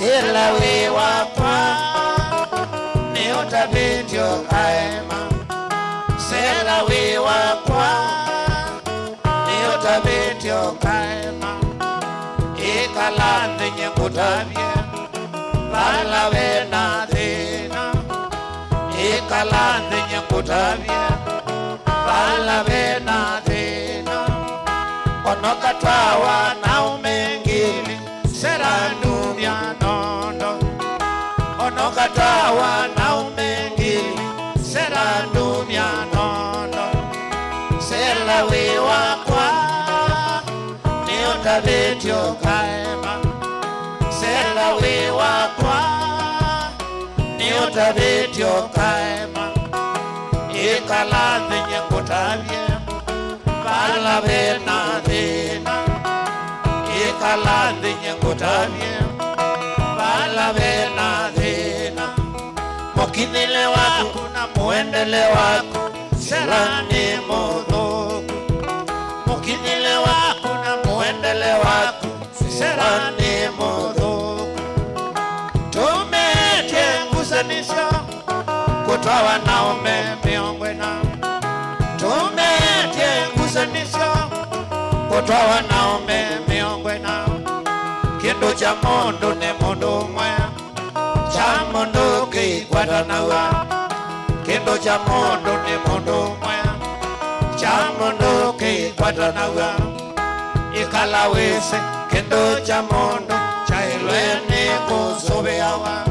sila we wakwa ni utabityo kaema sila we wakwa ni utabityo kaema ikalandhi nyekutabye bala we na thina ikalandhi nyekutabye bala we na thina onokatwawa na umengili seranu mya nondo onokatwawa na umengili seranu mya nondo sela we wakwa ni utabityo kaema sela we wakwa ni utabityo kaema ikalandhi nyekutabye bala we na thina ikalandhi nyekutabye bala we na thina mokinile wako na muendele wako serani mudhuku mokinile wako na muendele wako serani mudhuku tumetie ngusanisho kutoa wanaume miongwe na tumetie ngusanisho kutoa wanaume miongwe na kindu cha mundu ni mundu umwe cha mundu kikwatanawa kindu cha mundu ni mundu umwe cha mundu kikwatanawa ikala wese kindu cha mundu cha ilweni kusubiawa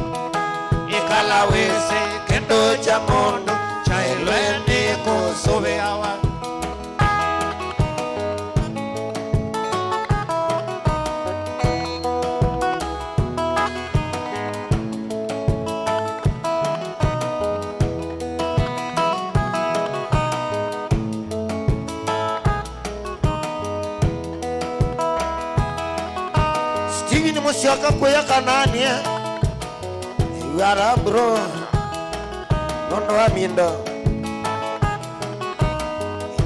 ikala wese kindu cha mundu cha ilweni kusubiawa Siaka kuya kanani yara bro nondo amindo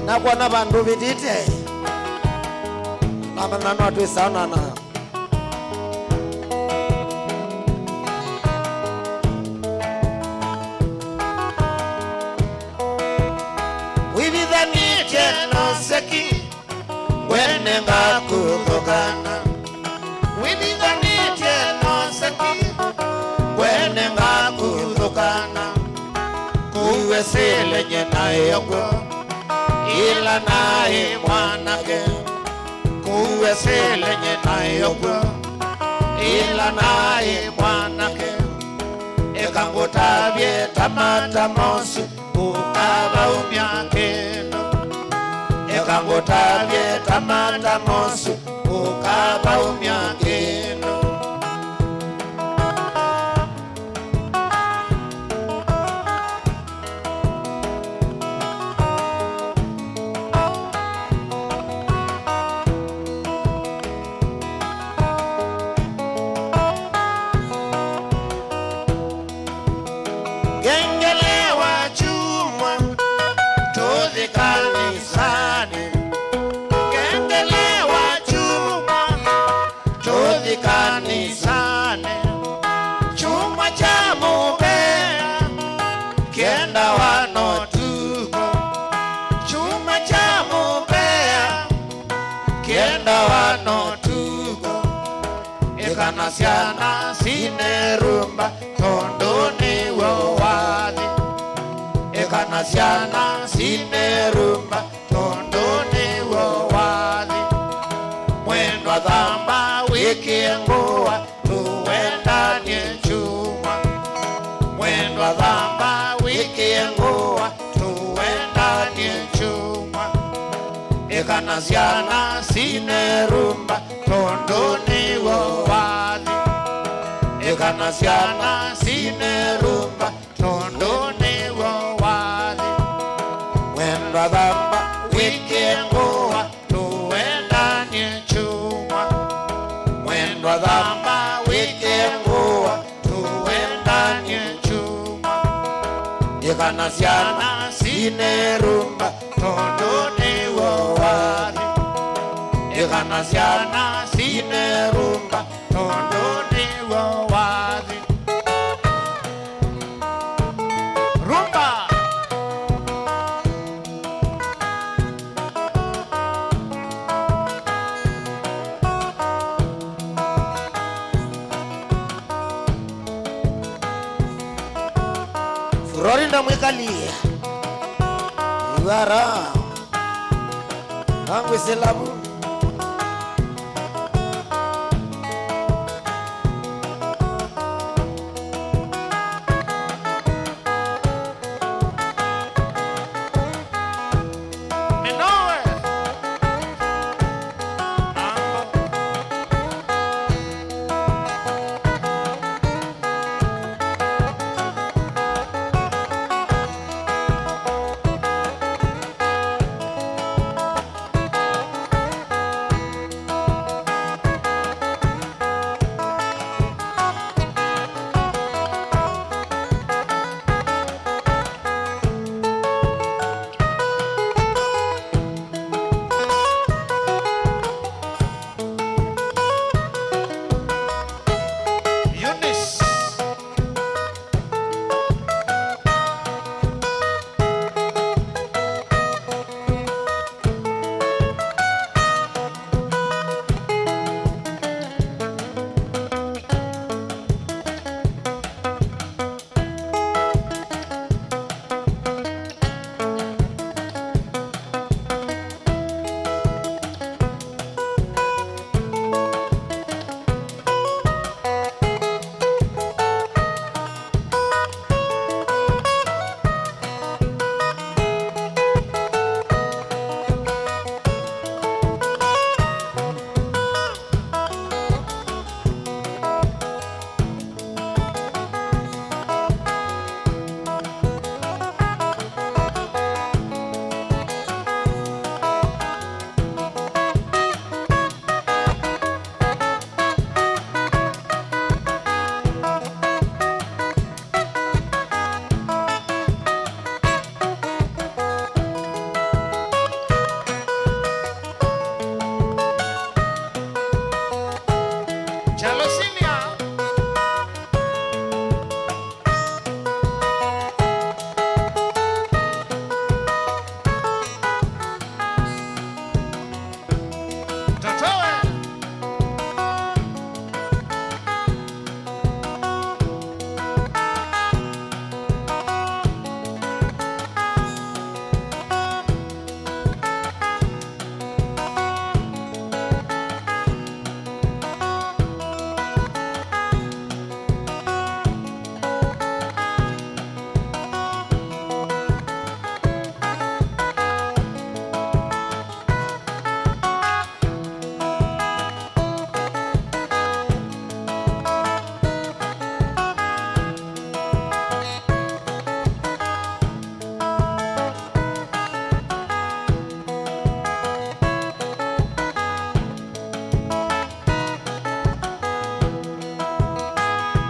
na kwa na bandu bitite na manano tu sana na wibidhani tena seki wene ngakutokana wibidhani tena seki wene ngakutokana kuwesele nyena yoko ila nae mwanake kuwesele nyena yoko ila nae mwanake ekangutabye tamata mosu ukaba umyakeno ekangutabye tamata mosu ukaba umyakeno Ekanasiana sine rumba tondoni wawadi ekanasiana sine rumba tondoni wawadi mwendo wa dhamba wiki ngua tuwenda nye chuma mwendo wa dhamba wiki ngua tuwenda nye chuma ekanasiana sine rumba tondoni wawadi ekanasiana sine rumba tondoni wawadi mwendo wa dhamba wiki ngua tuwenda nye chuma mwendo wa dhamba wiki ngua tuwenda nye chuma ekanasiana sine rumba tondoni wawadi ekanasiana sine rumba tondoni wawadi Rorinda mwikalia Iwara Angwe silabu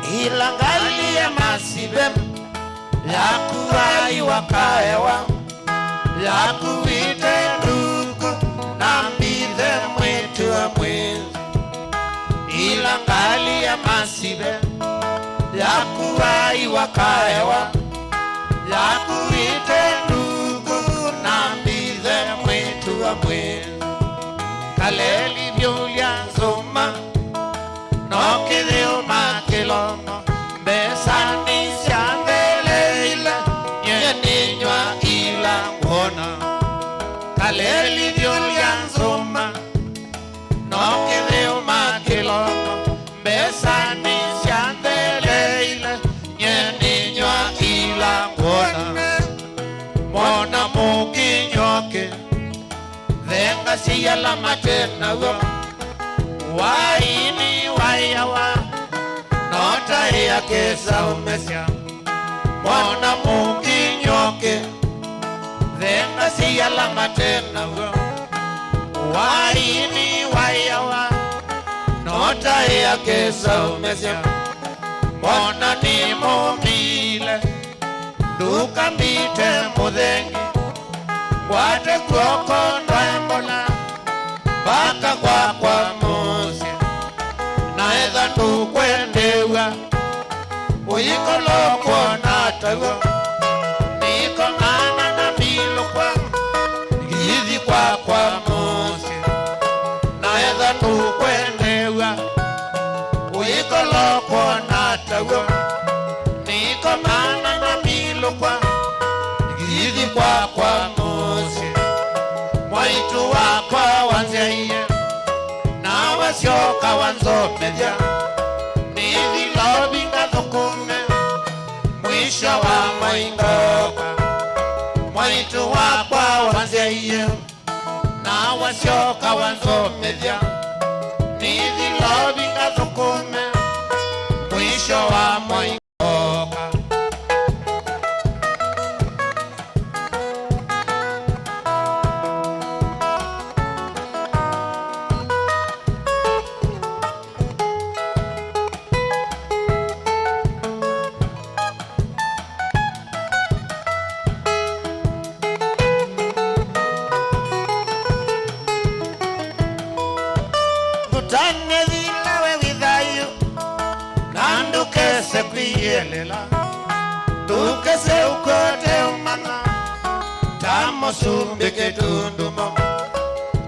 Ilangalia masibem Yakuwai wakaewa Yakuwite ndugu Nambithe mwetu wa mwezi Ilangalia masibem Yakuwai wakaewa Yakuwite ndugu Nambithe mwetu wa mwezi Kaleli vyulia zoma Nokidhio makilono Besani siandeleile Nyeninywa ila ngona Kaleli vyulia nzoma Nokidhio makilono Besani siandeleile Nyeninywa ila ngona Mona mukinyoke Venga siya la matena go Waini wayawa Nota ya kesa umesya Mwana mukinyoke Venga siya la matena go Waini wayawa Nota ya kesa umesya Mwana ni mumile Duka mbite mudhengi Wate kuoko ndoembola Baka kwa mosi Naedha tukwendewa Uyikolo kwa natago Niko ngana na milo kwa Gizi kwa mosi Naedha tukwendewa Uyikolo kwa natago Niko ngana na milo kwa kwa musi mwaitu wakwa wanzeiye na wasioka wanzomethya nithilobinga thukume mwisho wa mwaingoka mwaitu wakwa wanzeiye na wasioka wanzomethya nithilobinga thukume mwisho wa mwaingoka. Tane vilawe withayo nandukese kwiyelela dukese ukote umana tamosumbike tundumo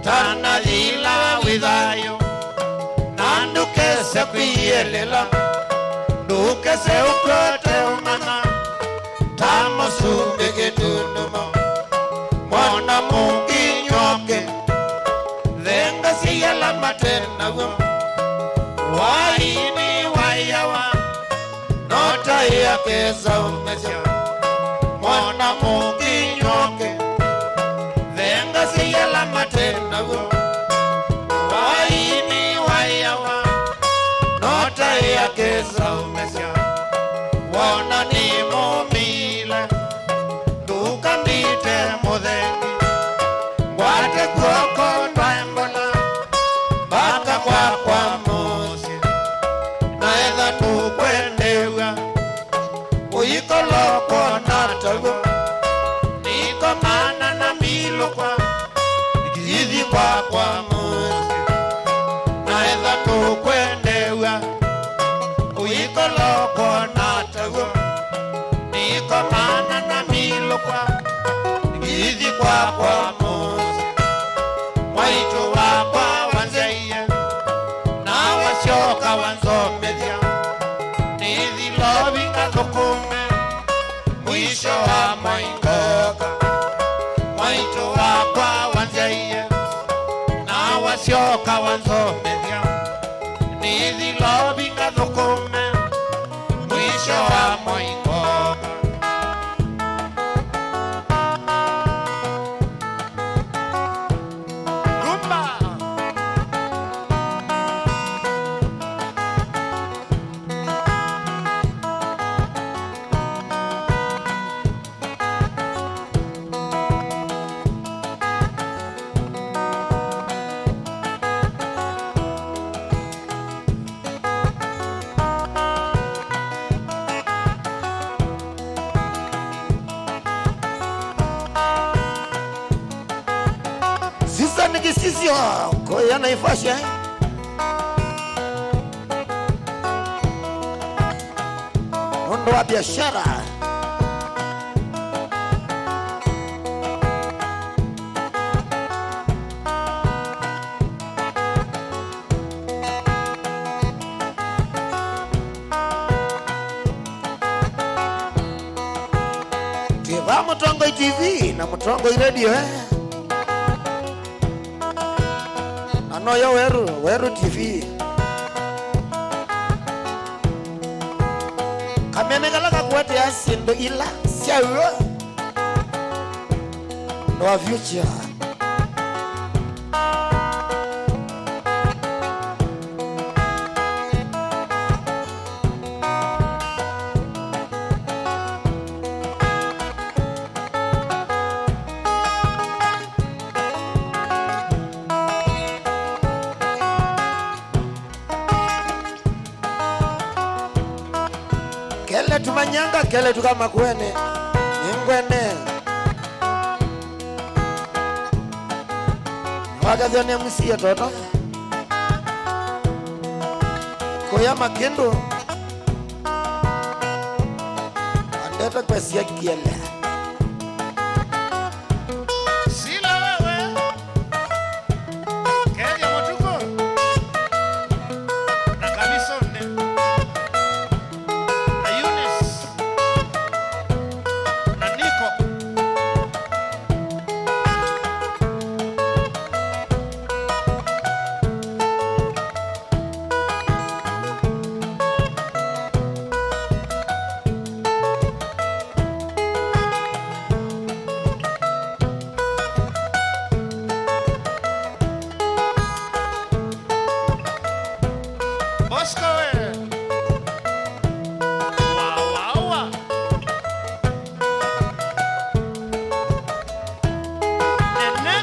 tana vilawe withayo nandukese kwiyelela dukese ukote umana tamosumbike tundumo mwana munginyoke venga siyala matena waini wayawa nota yakeza umesha mwana munginyoke venga siyala matena waini wayawa nota yakeza umesha wana ni mumile duka mbite mudhengi wate kuoko ndwaembola baka kwa musi naetha tukwendewa uyikoloko natago nikomana na milokwa ikithi kwa musi naetha tukwendewa uyikoloko natago nikomana na milokwa ikithi kwa musi mwaitu wakwa wanzeiye na wasioka wanzomethya nithilobinga thukume mwisho wa mwaingoka mwaitu wakwa wanzeiye na wasioka wanzomethya nithilobinga thukume mwisho wa mwaingoka. Sisa nikisisio koya naifasha nondo wa biashara tiva Mutongo TV na Mutongo Radio anoyo Weru TV kamenegalaka kwete asindo ila siawo no future kele tumanyanga kele tukama kwene ingwene wagavyone musiye toto koya makindu andeta kwesia kiele Bosco we. Wa. Nene.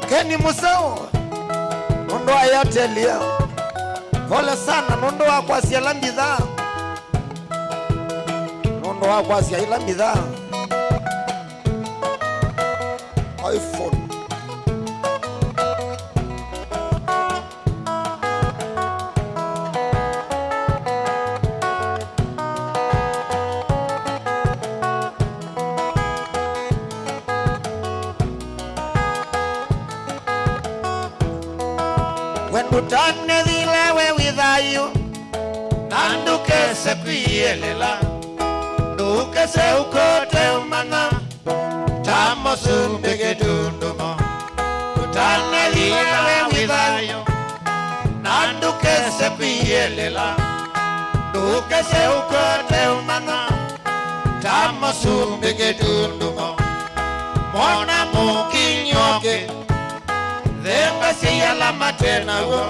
Keni Musau Nondo ayatelia pole sana nondo wakwasia la mbidha Nondo wakwasia ila mbidha iPhone Utane dhilewe withayo Nanduke se kuyelela Duke se ukote umana Tamo sumbege dundumo Utane dhilewe withayo Nanduke se kuyelela Duke se ukote umana Tamo sumbege dundumo Mona mukinyoke Demba siya la matena go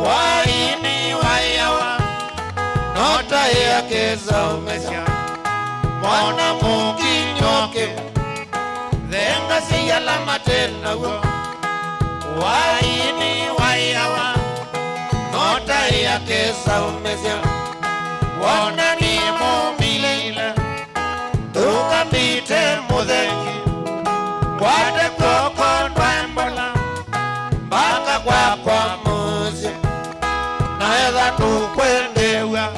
Waini wayawa Nota ya keza umesha Mwana mukinyoke Demba siya la matena go Waini wayawa Nota ya keza umesha Wana ni mumilila Duka mbite mudhengi Kwade koko ndwembola Baka kwa muzi Na edha tukwendewa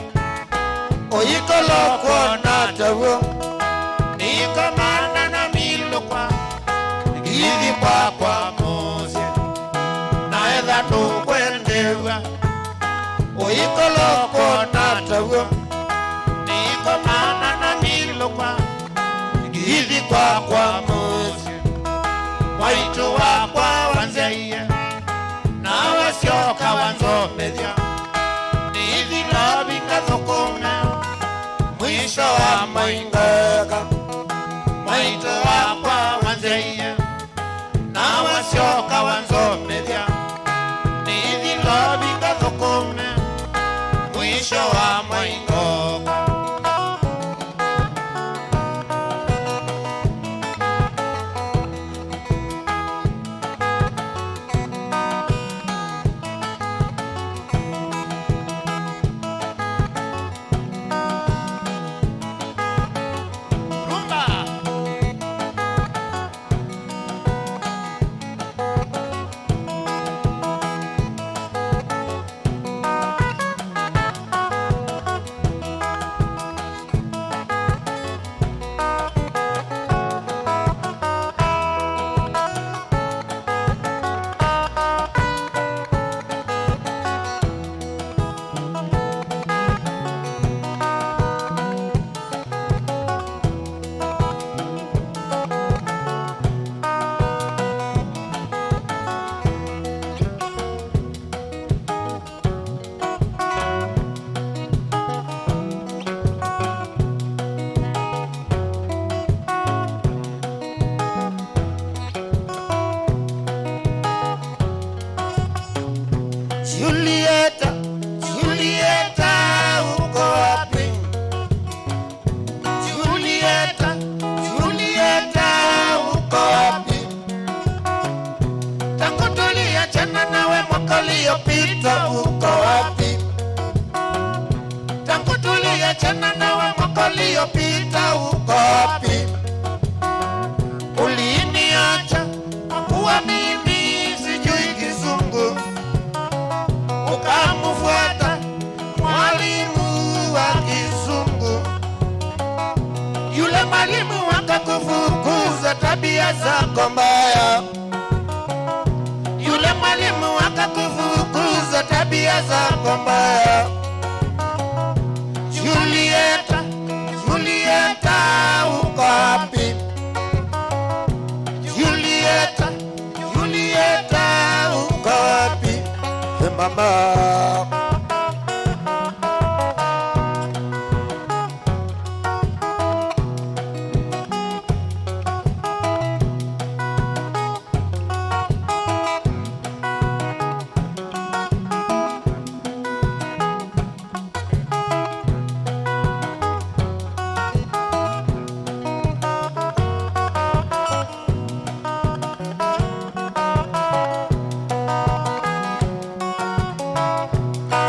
Oyikolo kwa natawo Niko mana na milu kwa Gidi kwa muzi Na edha tukwendewa Oyikolo kwa natawo Niko mana na milu kwa Gidi kwa muzi Waitu wakwa wanzeye Na wasioka wanzomedya Nithi lobinga thukune Mwisho wa moingaka Waitu wakwa wanzeye Na wasioka wanzomedya Nithi lobinga thukune Mwisho wa moingaka iliyopita uko wapi? Tangu tuliachana nawe mwaka uliopita uko Wapi? uliniacha kwa kuwa mimi sijui Kizungu, ukamfuata mwalimu wa Kizungu. Yule mwalimu akakufukuza tabia zako mbaya, yule mwalimu akakufukuza tabia zako mbaya. Julieta, Julieta uko wapi? Julieta, Julieta uko wapi? Hey mama,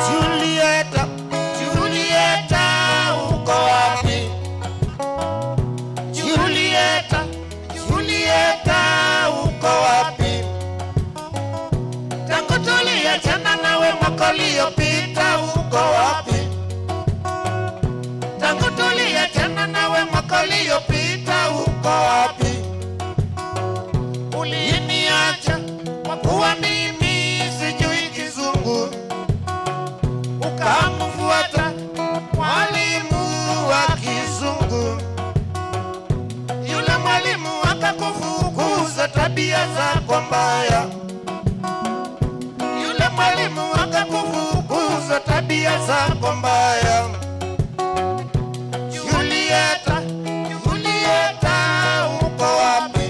Julieta, Julieta uko wapi? Julieta, Julieta uko wapi? Tangu tuliachana nawe mwaka uliopita uko wapi? Tangu tuliachana nawe mwaka uliopita uko wapi? Uliniacha kwa kuwa mimi sijui Kizungu, ukamfuata mwalimu wa Kizungu. Yule mwalimu akakufukuza tabia zako mbaya, yule mwalimu akakufukuza tabia zako mbaya. Julieta, Julieta uko wapi?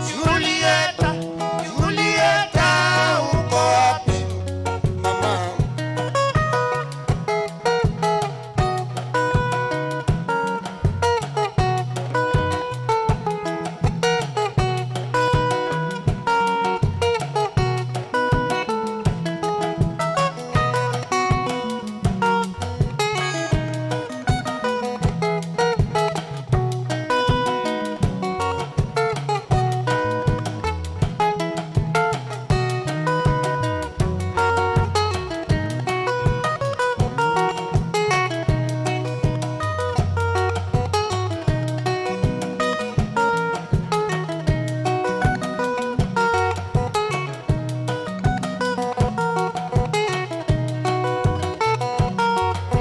Julieta, Julieta uko wapi? mama.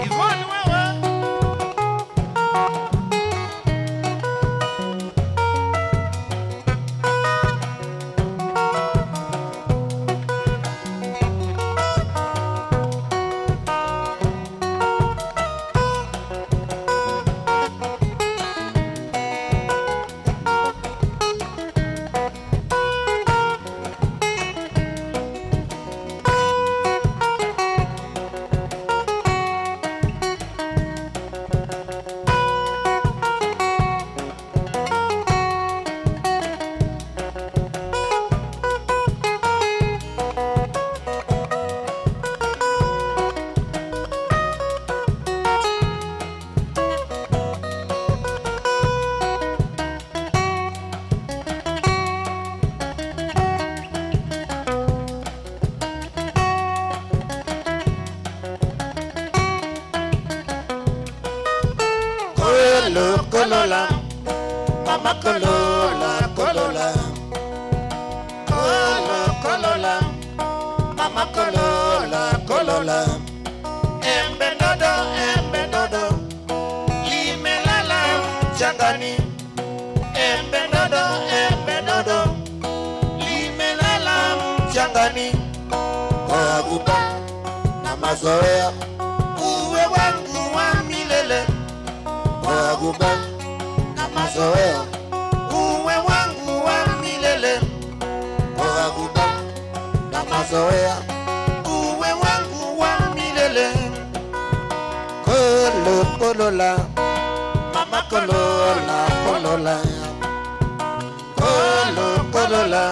Yvonne wewe, Kolola, mama kolola, kolola, kolola, mama kolola, kolola. embe dodo, limelala mchangani. Embe dodo, limelala mchangani. Waguba na mazoea, Uwe wangu wa milele, waguba na mazoea, uwe wangu wa milele, waguba na mazoea. uwe wangu wa milele. Kolola, mama kolola, kolola, kolola,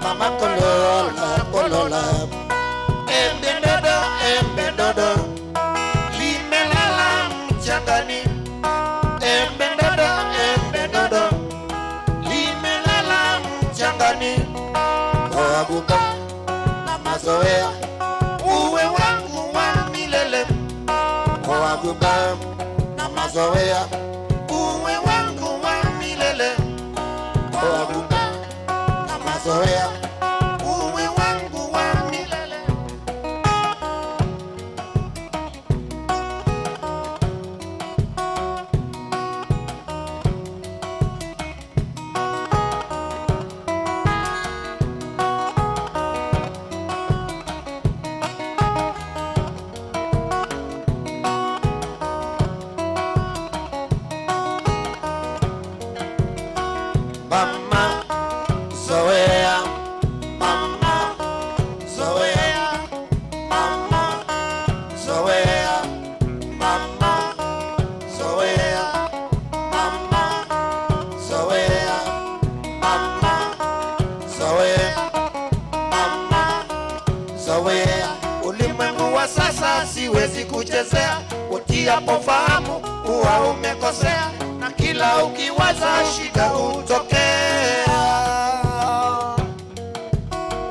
mama kolola kolola. Embe dodo limelala mchangani. Embe dodo limelala mchangani. Oaguka na mazoea uwe wangu wa milele. Oaguka na mazoea uwe wangu wa milele. Oaguka na mazoea uwe wangu wa milele. Mama zoea, mama zoea, mama zoea, mama zoea, mama zoea, mama zoea, mama zoea. Ulimwengu wa sasa siwezi kuchezea, utiapo fahamu huwa umekosea, na kila ukiwaza shida hutokea.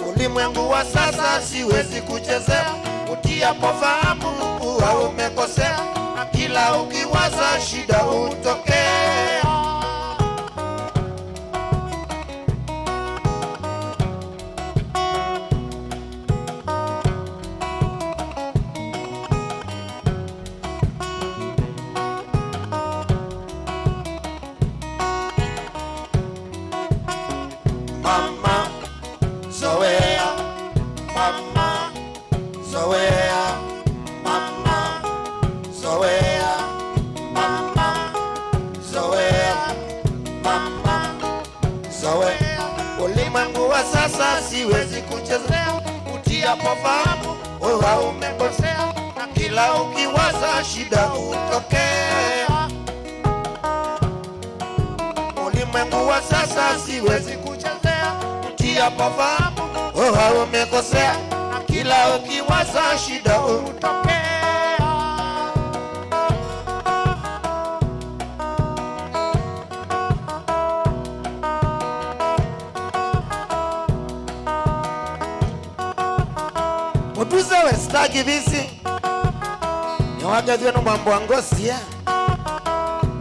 Ulimwengu wa sasa siwezi kuchezea, utiapo fahamu huwa umekosea, na kila ukiwaza shida hutokea. Mama zoea, mama zoea, mama zoea, mama zoea, mama zoea. Ulimwengu wa sasa siwezi kuchezea, utiapo fahamu huwa umekosea, na kila ukiwaza shida hutokea. Ulimwengu wa sasa siwezi kuchezea, utiapo fahamu huwa umekosea, na kila ukiwaza shida hutokea. Mutuze westagi visi nyawagazwenu mambo angosia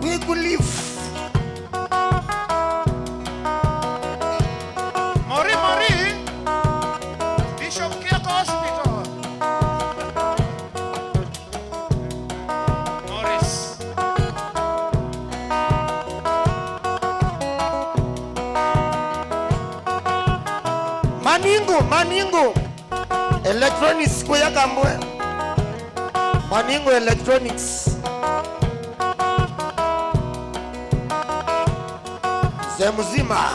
wikulifu Mori Bishop Kioko Hospital. Morris Maningo electronics kuya kambwe. Maningo electronics zemuzima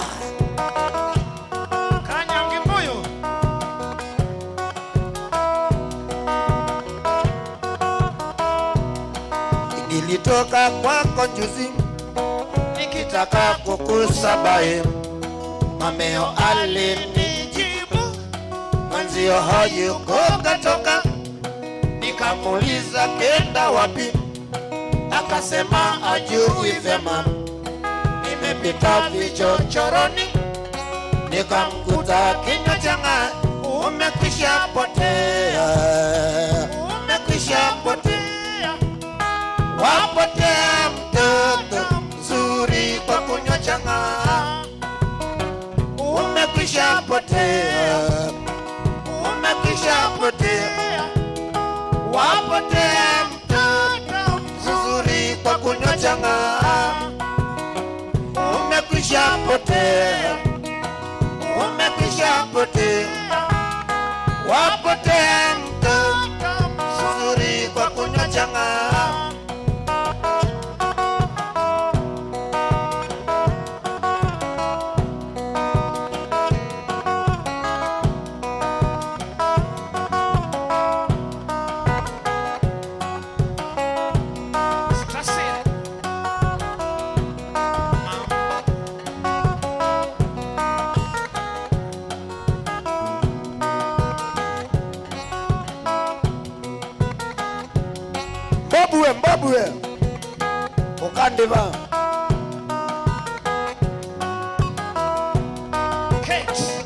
Kanyangi Moyo. nilitoka kwako juzi nikitaka kukusabahi. Mameo alinijibu mwenzio hayuko katoka. Nikamuuliza kenda wapi, akasema ajui vyema. Nimepita vichochoroni nikamkuta kinywa changa. Umekwisha potea, umekwisha potea, wapotea mtoto mzuri kwa kunywa changa. Umekwisha potea, umekwisha potea, wapotea mtoto mzuri kwa kunywa changa. Umekwisha potea, umekwisha potea, wapotea mtoto mzuri kwa kunywa changa. Mudue Ukandiva Kate.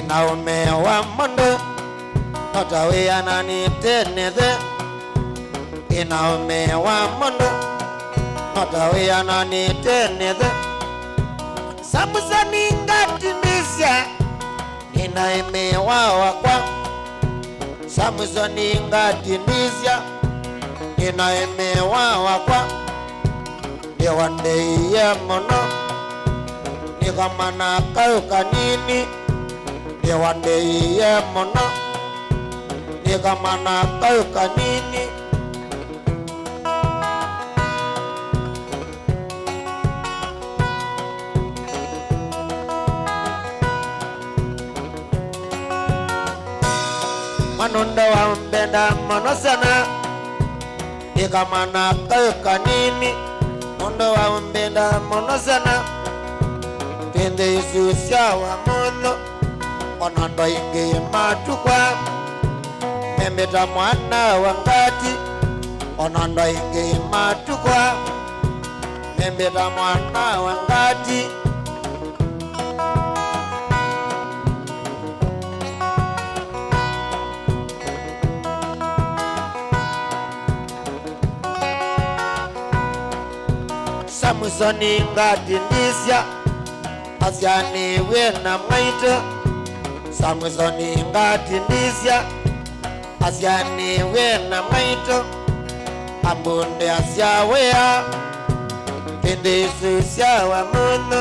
Naume wa mondo Notawe anani tenethe Inaume wa mondo Notawe anani tenethe Samusa ningatimizya Inaime wa wakwa Samusa ningatimizya Inaime wa wakwa Dewande iye mono Nikamana kauka nini Dewande iye mono Nikamana kauka nini Manunda wa mbenda mono sana Nikamana kauka nini Mundo wa mbenda mono sana Pende Yesu siawa mono Onando ingi matukwa Memeta mwana wangati Onando ingi matukwa Memeta mwana wangati Samusoni ngatindisya asyani wena mwaito. Samusoni ngatindisya asyani wena mwaito. Ambunde asyawea kende susyawa muno.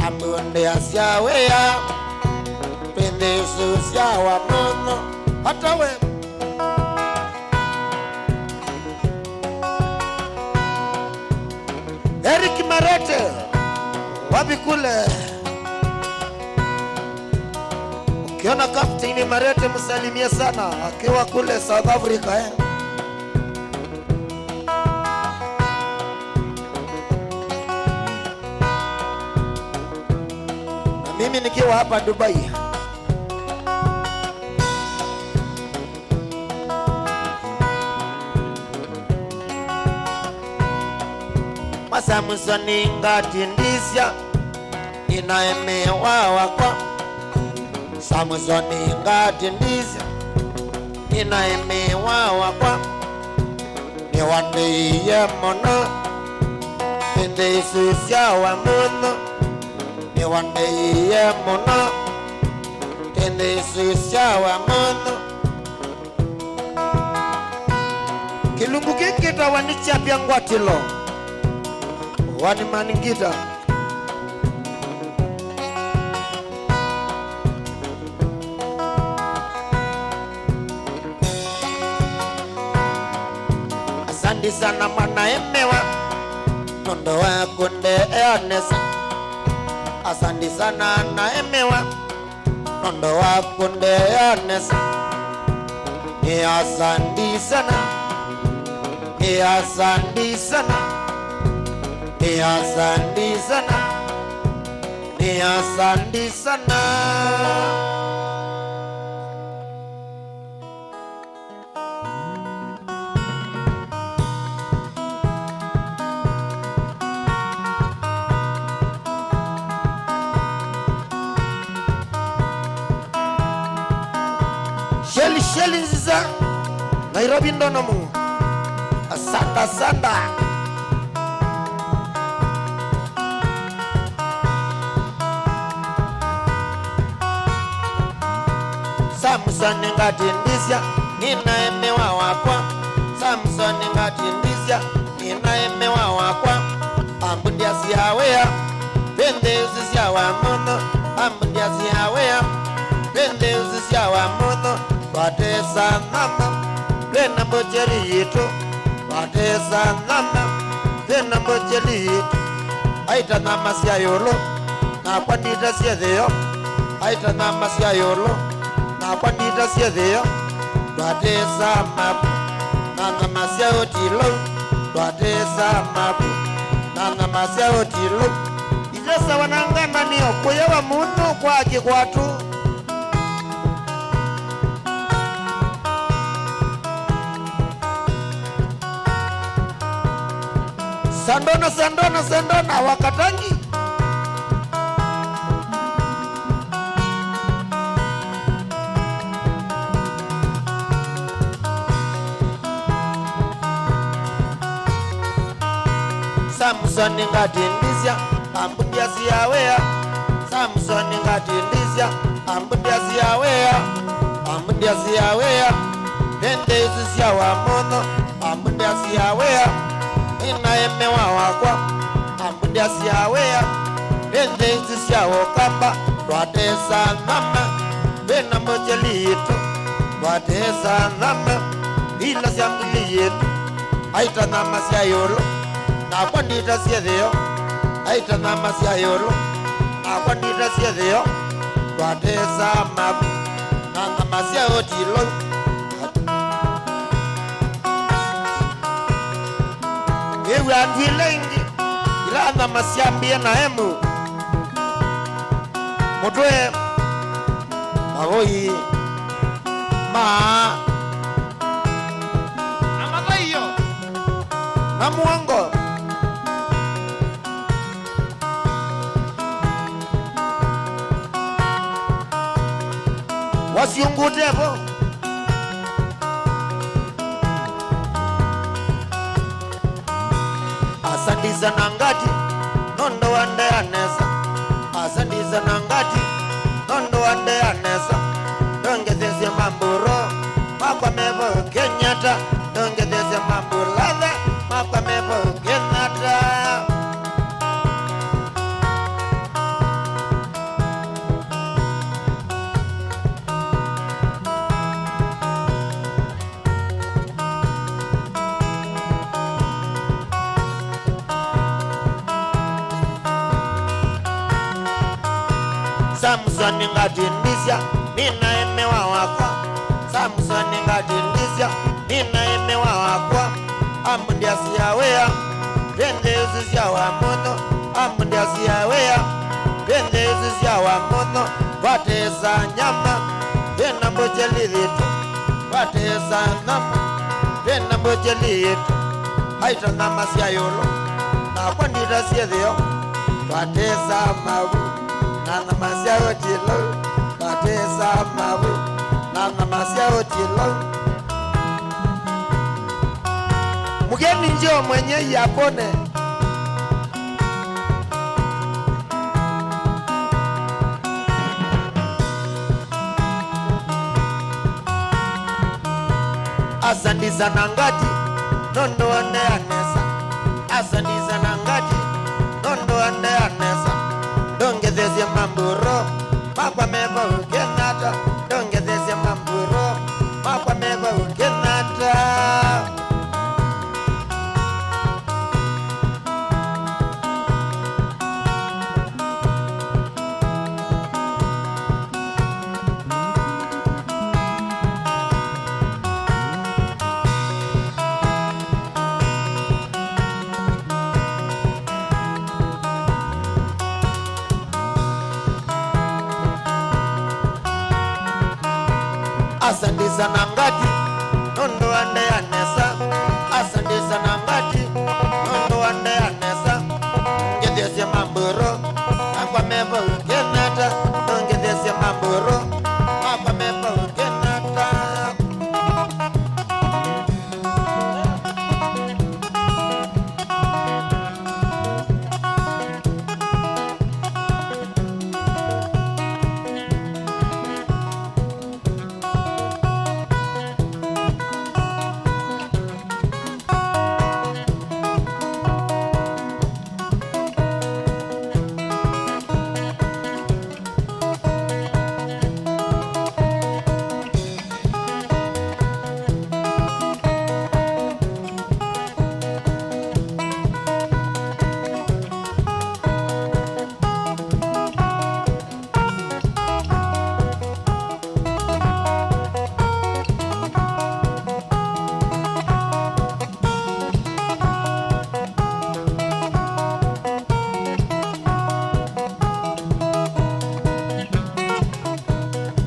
Ambunde asyawea kende susyawa muno. Hata we Eric Marete wapi kule? Ukiona Kapteni Marete msalimie sana akiwa kule South Africa Na mimi nikiwa hapa Dubai. Samusoni ngatindisya inaemewa wakwa. Samusoni ngatindisya inaemewa wakwa. Niwandeiye mono kende susyawa muno. Niwandeiye mono kende susyawa muno. Kilungu kikita wanichapya ngwatilo wani maningita. Asante sana mwana emewa nondo wako nde eonesa. Asante sana na emewa nondo wako nde eonesa. Asante sana, asante sana, asante sana, asante sana. Sheli nziza Nairobi ndonomu. Asanda sanda. Samusoni ngatindisya inaemewa wakwa. Samusoni ngatindisya inaemewa wakwa. Ambundia siyawea pende usisyawa muno. Ambundia siyawea pende usisyawa muno. Watesa nama pena mbojeri yitu. Watesa nama pena mbojeri yitu. Aita nama siya yolo na kwandita siya deyo. Aita nama siya yolo na kwandita siya deyo. Watesa mapu na nama siya otilo. Watesa mapu na nama siya otilo. Ijasa wanangana niyo kuyewa munu kwa kikwatu. Sandona wakatangi. Samusoni ngatindisya ambundia siyawea. Samusoni ngatindisya ambundia siyawea. Ambundia siyawea pende usisyawa muno. Ambundia siyawea inaemewa wakwa. Ambundia siyawea pende usisyawo kamba. Watesa nama pena mbojeli yitu. Watesa nama ila syambuli yitu. Aita nama siya yolo na kwandita siya deyo. Aita nama siya yolo na kwandita siya deyo. Watesa mabu na nama siya otilo. Ewe andwilengi ila nama siya mbie na emu. Mutwe magoyi Amagoyo na muongo. Wasiungutepo asandiza nangati nondo wande anesa asandiza nangati nondo wande anesa donge dese mamburo makwa mebo Kenyatta donge dese mambulada makwa mebo Kenyatta Samson ngadindisya nina emewa wakwa Samson ngadindisya nina emewa wakwa amundia siyawea pende uzisya wa mono amundia siyawea pende uzisya wa mono vatesa nyama pena mbojeli litu vatesa nama pena mbojeli litu haita nama siya yolo na kwa ndira siya dhio vatesa mabu Nana masia otilo, katesa mabu. Nana masia otilo. Mugeni njoo mwenye yapone. Asandiza nangati, nondo ande anesa. Asandiza nangati, nondo ande anesa. Donge dese mamburo, makwa mebo Kenyatta. Donge dese mamburo, makwa mebo Kenyatta. Asandiza nangati nondo ande anesa asandiza nangati nondo ande anesa ngedese mamburo akwa mebo Kenyatta ngedese mamburo akwa mebo Kenyatta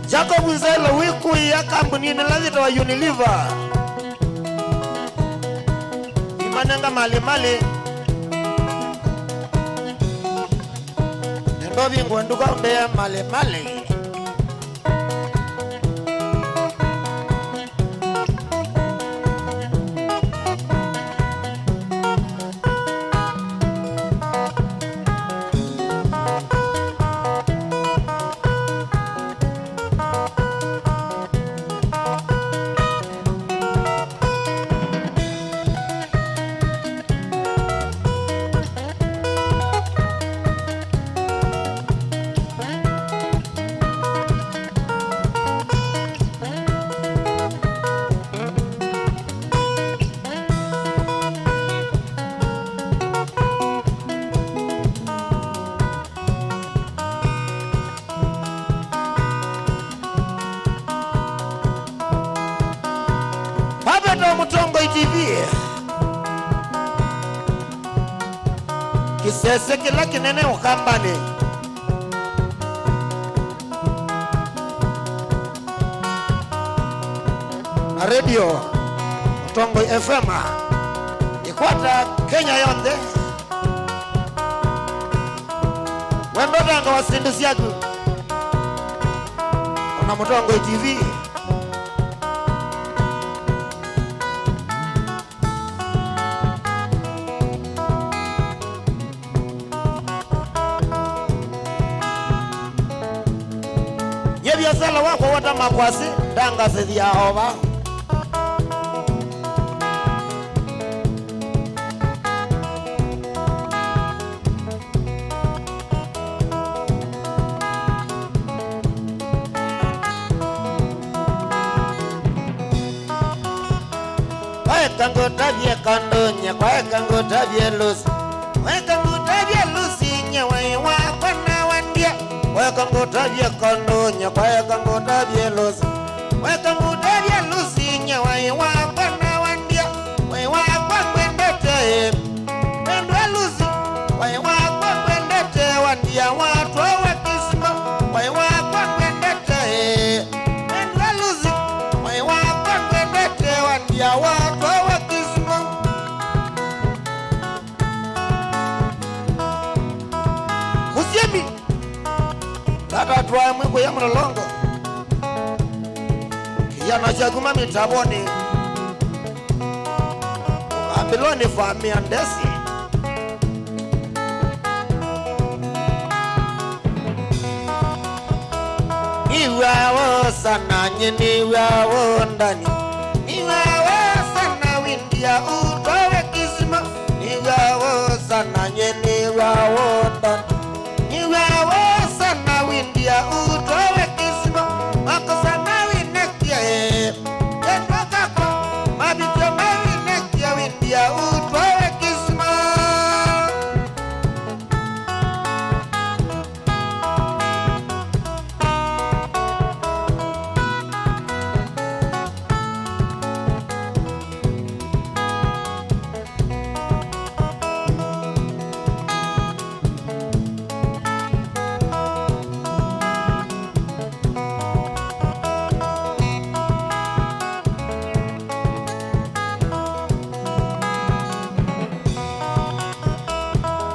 Jacob Zelo wiku ya kampuni nilazita wa Unilever Imananga mali Ndobi ngwanduka mbea mali Mutongo TV Kisese kila kinene ukambani na radio Mutongo FM ikwata Kenya yonde wembodanga wasindusi yagu Ona Mutongo TV biasala wako wata makwasi danga sithia ova kango tabie kandonya kwa kango tabie lusi kwa kango tabie lusi nyewe wa kwana wandia kwa kango tabie kandonya kwa kango tabie lusi kwa kango tabie lusi nyewe wa kwana wandia wa kwa kwendete pendwa lusi wa kwa kwendete wandia watu wa kisima wa kwa kwendete pendwa lusi wa kwa kwendete wandia watu tata tuwa mwiko ya mlolongo kijana chakuma mitaboni ambiloni famia ndesi niwawo sana niwawo ndani niwawo sana windia utowe kisima niwawo sana niwawo ndani niwawo sana windia utowe kisima makosa mawi nekia yenwaka kwa mabityo mawi nekia windia utowe kisima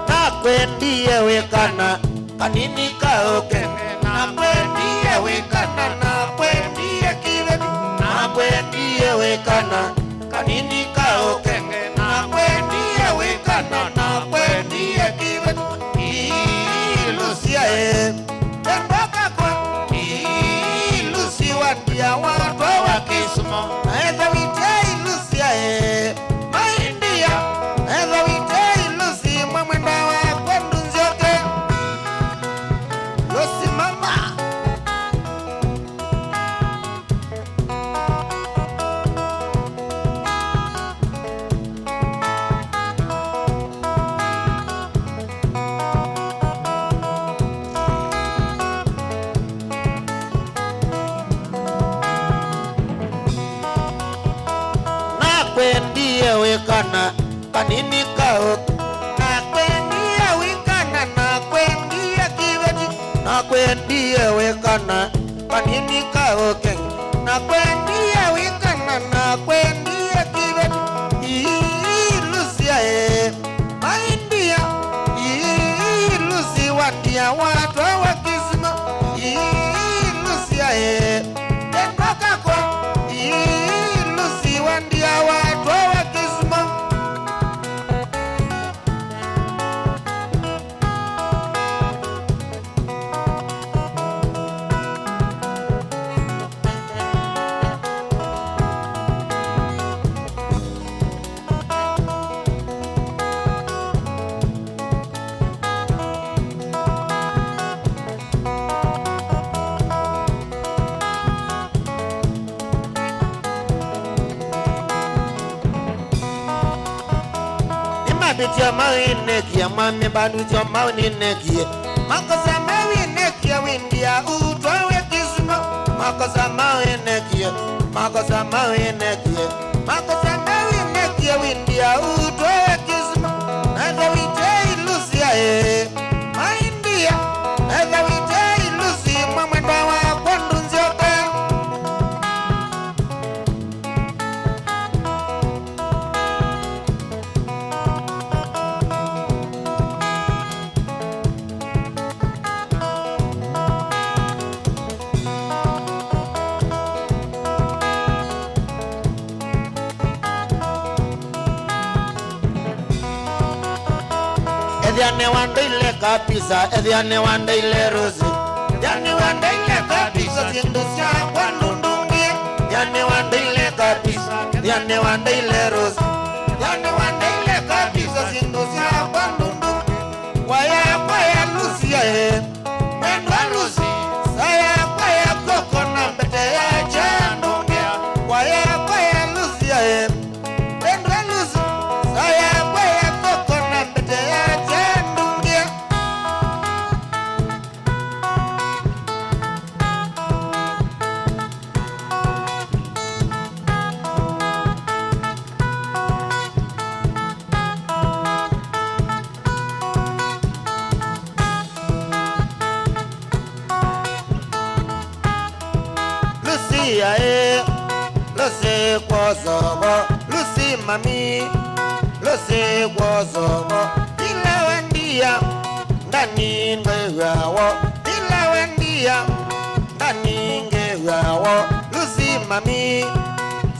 Nakwendiye wekana kanini kaoke nakwendiye wekana nakwendiye kiveti nakwendiye wekana kanini kaoke nakwendiye wekana nakwendiye kiveti ilusia tembaka kwa ilusi wandia watu wa kisimo aeza wite ilusia maindia aeza wite ilusi mwemwenda wa kwendu nzioke lusi mama nakwendiye wekana kanini kaoke nakwendiye wekana nakwendiye kiveti nakwendiye wekana kanini kaoke nakwendiye wekana nakwendiye kiveti ilusia maindia ilusi wandia watu wa kisima ilusia tembaka kwa ilusi wandia watu wa kisima Bitya mawinekia mami badu cho mawinekia makosa mawinekia windia utowe kisima makosa mawinekia makosa mawinekia makosa mawinekia windia utowe kisima naeza wite ilusia maindia naeza wite ilusi mwemwenda wa kwendu nzioke Ediane wanda ile kabisa, ediane wanda ile rosi, ediane wanda ile kabisa. kabisa zindusia kwa ndundungia. Yani wandile kabisa, yani wandile rose, yani wandile kabisa zindusia kwa ndundungia. Kwaya Lucia Mwendwa Lucy saya kwaya koko na mbete ya chandungia. Kwaya Lucia Mwendwa Lucy saya kwaya koko na mbete ya chandungia. Lucy kwazobo, Lucy mami, Lucy kwazobo. Ila wendia ndani ngewawo, ila wendia ndani ngewawo. Lucy mami,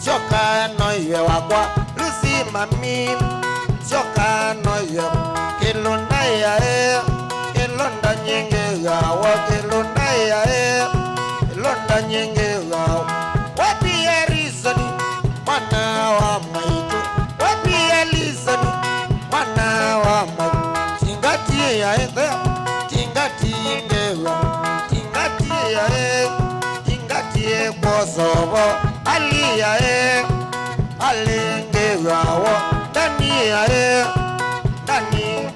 shoka noye wakwa. Lucy mami, shoka noye. Kilonda ya kilonda nyenge wawo, kilonda ya kilonda nyenge wawo. Wapi ya rizani, mwana wa maitu. Wapi ya lizani, mwana wa maitu. Tingati ya tingati ngewa. Tingati ya tingati kwazobo. Ali ya ali ngewa. Dani ya dani.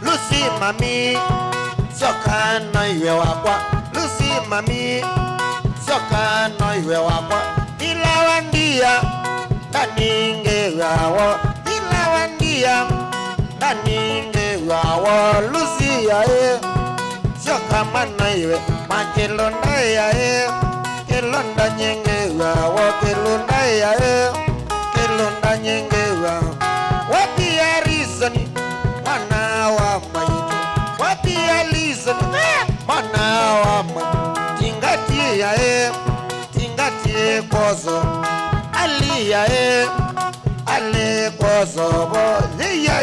Lucy mami, shoka no iwe wakwa. Lucy mami, shoka no iwe wakwa. Ila wandia ndani ngewawo, ila wandia ndani ngewawo. Lucy ya shoka mano iwe makilonda ya kilonda nyengewawo, kilonda ya kilonda nyengewawo. Wapi ya rizani, mwana wa maitu. Wapi ya lizani, mwana wa maitu. Tingati ya tingati kwazo. Ali ya ali kwazo bo. Ya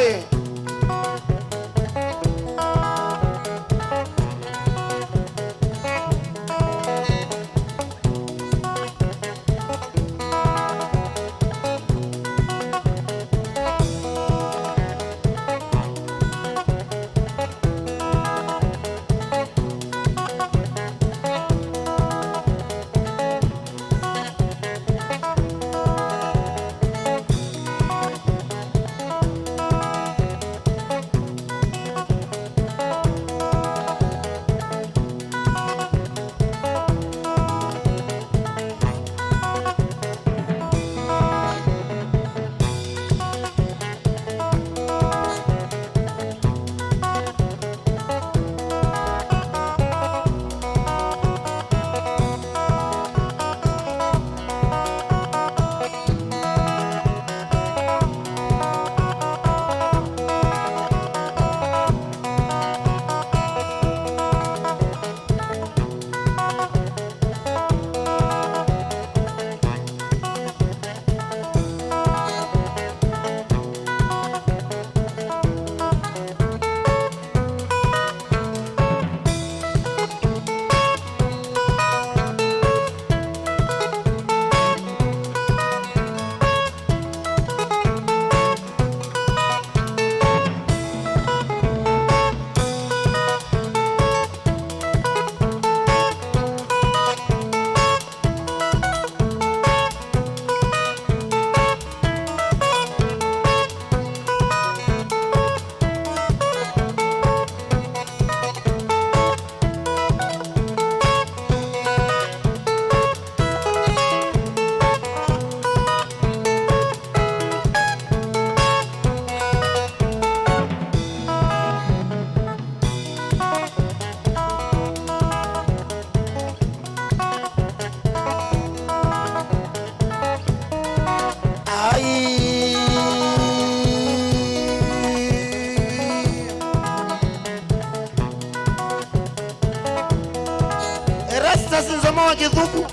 Kithuku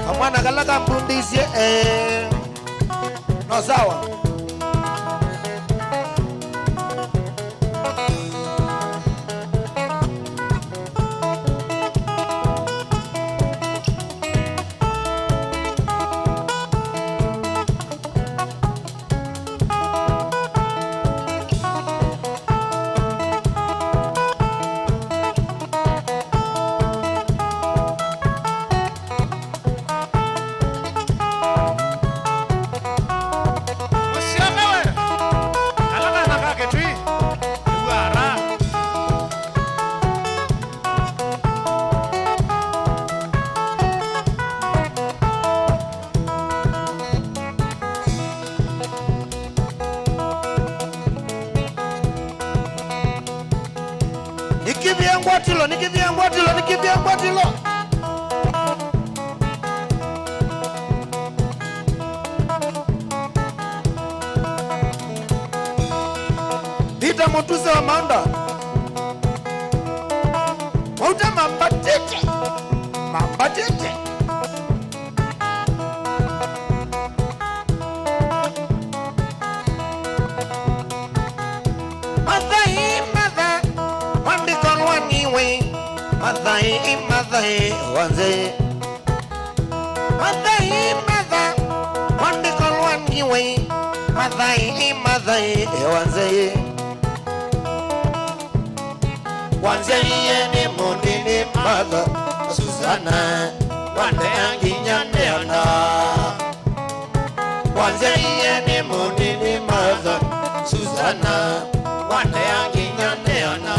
kamwana kala kampundisye no sawa. Nikivia ngwatilo Dita Mutuse wa Manda Mauta mambatete Madai wanze wandikon wangiwe madai wanze yene mondini mother Susana wande anginya neona wanze yene mondini mother Susana wande anginya neona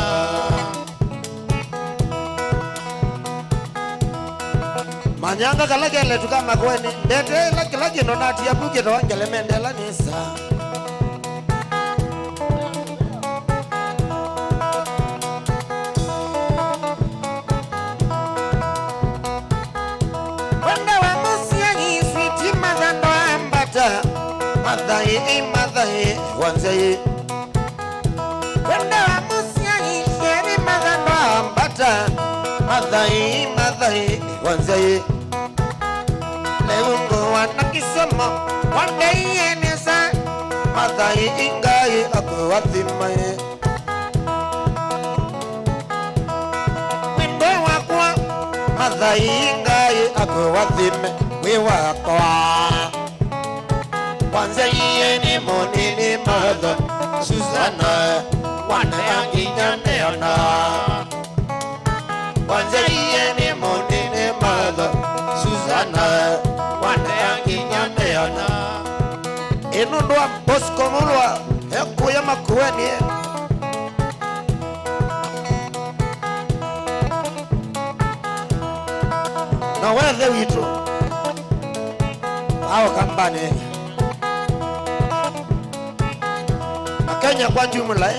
Manyanga kalagele tukama kweni Ndete laki nonati ya buke tawangele mendela nisa Wanda wa musia niswiti mazando ambata Madai wanze Wanda wa musia niswiti mazando ambata Madai wanze Leungo wanakisoma Wandai yenesa Madai ingai aku wathimae Wimbo wakwa Madai ingai aku wathime Wiwakwa Wanze yene monini mother Susana Wanayanginya neona Wanze yene monini mother Susana Wanayanginya neona Inundua Bosco mulwa Hekuya makuweni Na wethe witu Hao kambane Na Kenya kwa jumla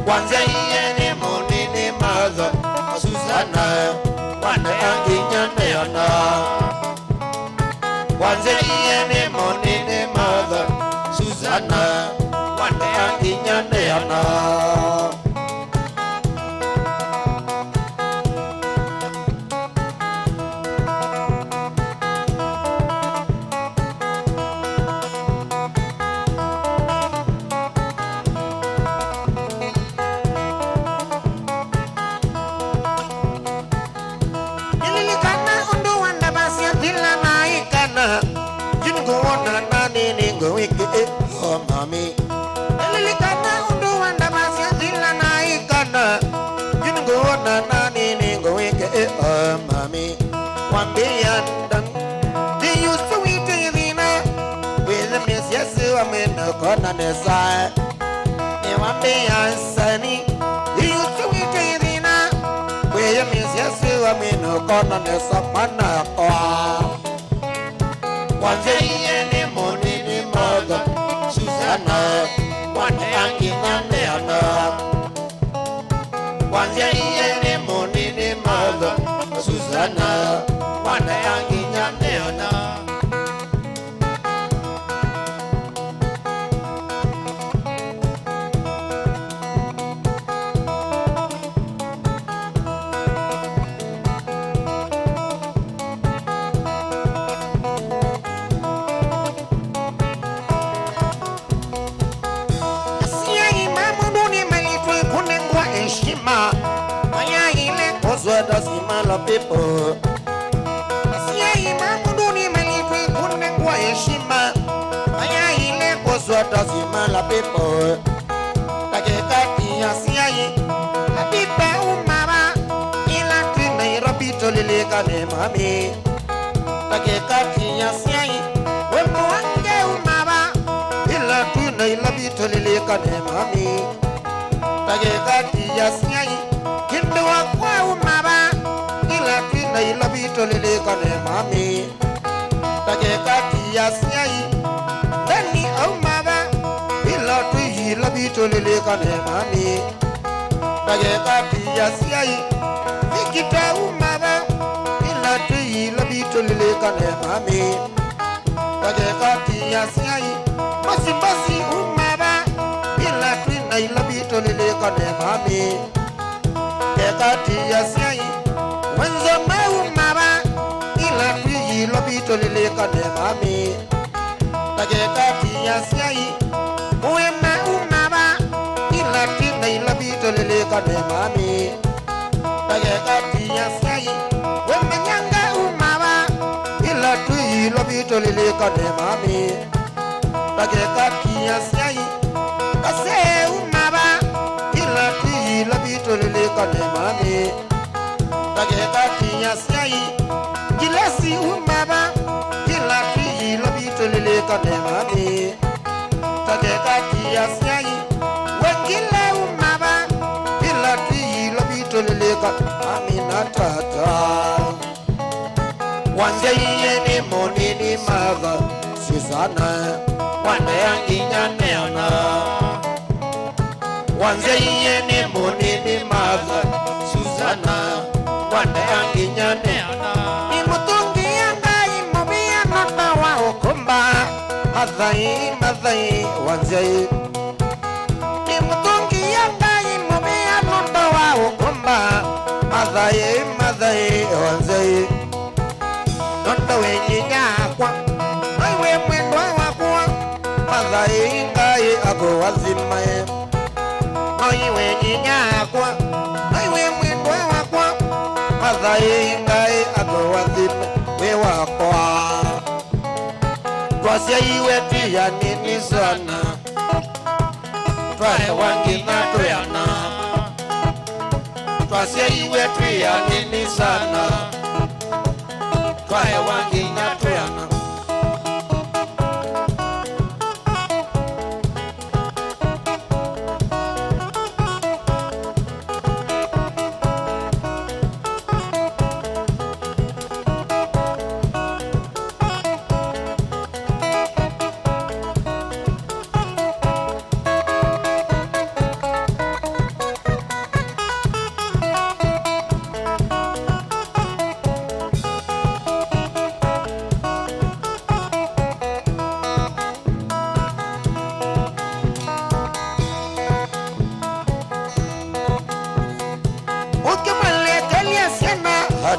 Wanze yene monini mother Susana Wanayanginya neona Wanze yene monini mother Susana Wanayanginya neona Oh mami Elilikana undu wanda masya zila na ikana Jungo wana nani ningo wike oh mami Wambiyandan Di yusu wite yidina kona nesa Niwambi ansani Iyutuwite idina Kweye misiasi wa minu kona nesa mana kwa Kwanze iye ni moni ni moga Susana Wane angi ngande ana Kwanze iye ni moni ni moga Susana Wane angi ngande ana people Asia imamuduni malipi kunne kwa heshima Aya ile kuswata zima la people Takekati asia yi Hadipa umama Ila tu Nairobi tolilika ne mami Takekati asia yi Wembo wange umama Ila tu Nairobi tolilika ne mami Takekati asia yi Kindu wakwa umama na ilabi tolele kane mami Takekati ya siyai Dani au maba Ila tu ilabi tolele kane mami Takekati ya siyai Fikita umaba Ila tu ilabi tolele kane mami Takekati ya siyai Basi umaba Ila tu na ilabi tolele kane mami Takekati ya siyai Wanzo maumaba Ila tuyi lobi tolilika ne mami Takekati ya siyai Uwe maumaba Ila tuyi lobi tolilika ne mami Takekati ya siyai Wembe nyanga umaba Ila tuyi lobi tolilika ne mami Takekati ya siyai Kase umaba Ila tuyi lobi tolilika ne mami Takekati ya siyai Gilesi umaba Gila tuyi lobi tolilika ne mami Takekati ya siyai Wekile umaba Gila tuyi lobi tolilika Mami na tata Wanje iye ni moni ni maga Susana Wane yangi nyaneana Wanje iye ni moni ni maga Susana Wane yangi nyaneana Imutungi yanga imubia nota wa ukumba Madhai Wanje Imutungi yanga imubia nota wa ukumba Madhai Wanje Nota wenye nyakwa Aiwe mwendwa wakwa Madhai ngai ako wazimae Aiwe nyakwa Aiwe mwendwa wakwa Madhai ngai ako wazimae We wakwa Twasia iwe tuya nini sana Twae wangi na tuyana Twasia iwe tuya nini sana Twae wangi na tuyana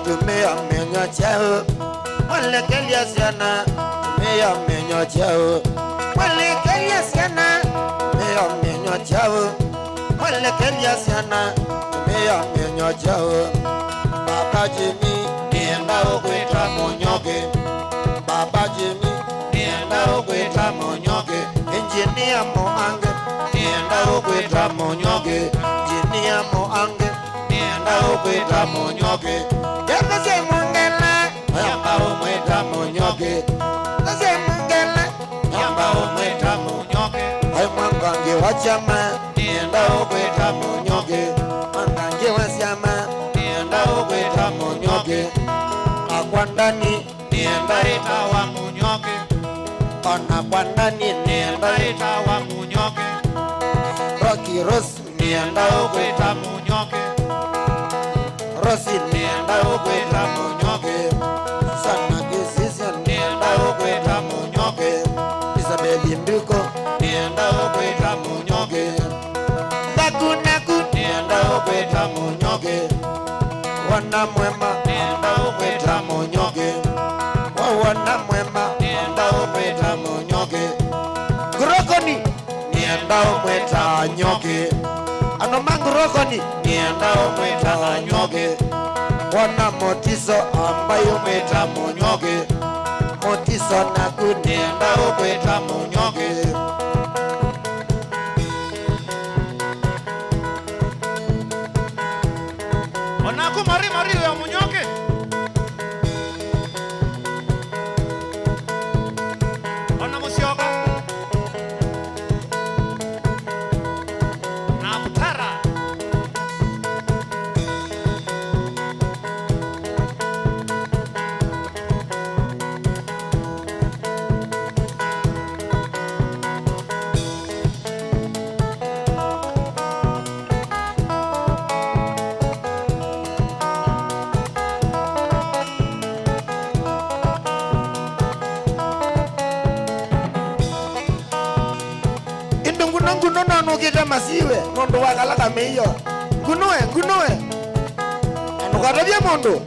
Tumea menyo chao Wale kelia siana Tumea menyo chao Wale kelia siana Tumea menyo chao Wale kelia siana Tumea menyo chao Baba Jimmy Nienda ukwita monyoge Baba Jimmy Nienda ukwita monyoge Engineer Moange Nienda ukwita monyoge Engineer Moange Nienda ukwita monyoge Yakaze mungela Yamba umweta monyoge Kaze mungela Yamba umweta monyoge Mwanange wa chama nienda ukweta Munyoge, mwanange wa chama nienda ukweta Munyoge, akwandani nienda itawa Munyoge, ona kwandani nienda itawa Munyoge, Rocky Rose nienda ukweta Munyoge, Rosi nienda ukweta Munyoge, Sana Kisisa nienda ukweta Munyoge, Isabel Mbiko nienda ukweta Munyoge, Naku nienda ukweta Munyoge, Wana Mwema nienda ukweta Munyoge, Wana Mwema nienda ukweta Munyoge, Grokoni nienda ukweta Nyoge, Anomangurokoni nienda ukweta Nyoge, Wana Motiso ambayo ukweta Munyoge, Motiso Naku nienda ukweta Munyoge. Onaku mari ya Munyoge. Ona Musyoka. Na Mutara. Nguno no kita masiwe mondo wakalaka meyo ngunoe ano katabia mondo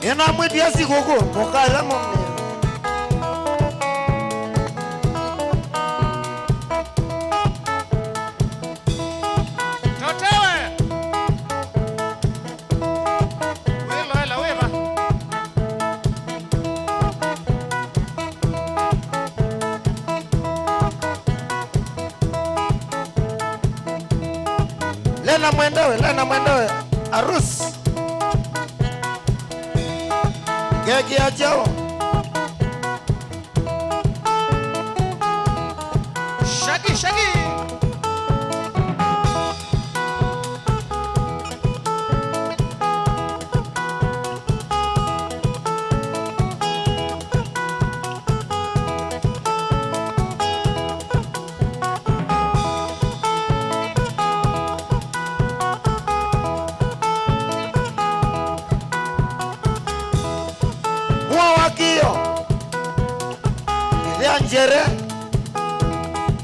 Ena mwedi ya sikoko mokala momne Totewe. Wela weba. Lena mwendewe arus Gegi ajao Shagi.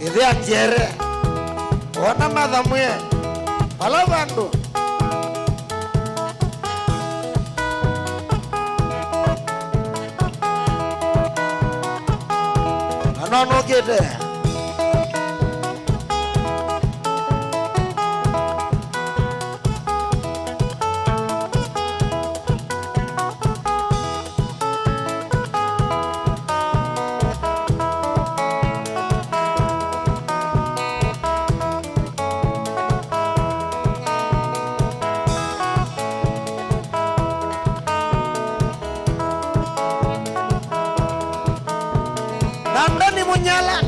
Idhe anjere Wana madhamwe Pala bandu Anono gede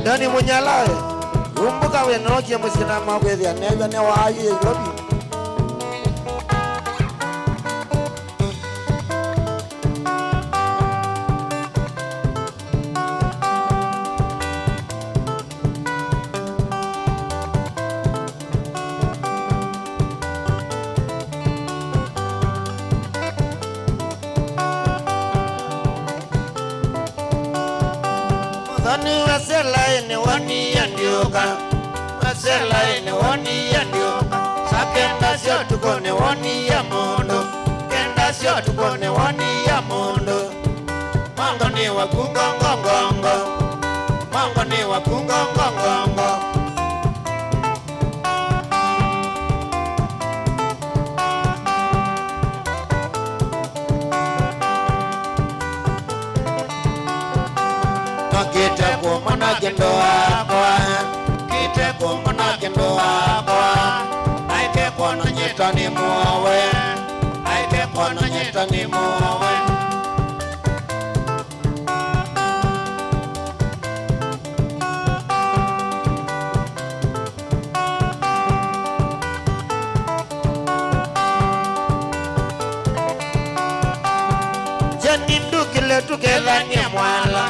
Dani munyala Umbuka we noki ya musina mawezi ya neva ne wa ayu ya ilobi Dani wasela ene wani ya ndioka masela ene woni ya ndioka sakenda sio tukone woni ya mondo kenda sio tukone woni ya mondo Mongo ni wakungongongongo Mongo ni wakungongongongo Kite kumana kendo akwa Kite kumana kendo akwa Aike kono nyetani muwe Aike kono nyetani muwe Janindu kile tukela nyamwala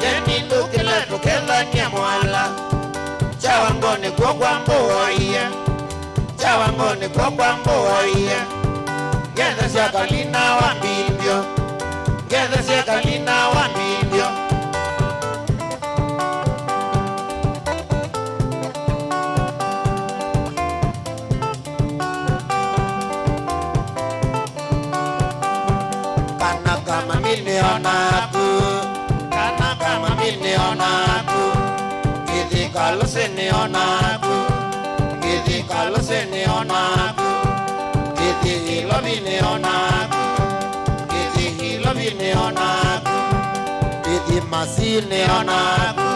Janindu kile tukela nyamwala Chawangoni kwa mboya Chawangoni kwa mboya Geza siakalina wambibyo Geza siakalina wambibyo Kana kama milionaku Kana kama milionaku Gidi kalu senionaku Gidi kalu senionaku Gidi hilo vinionaku Gidi hilo vinionaku Gidi masinionaku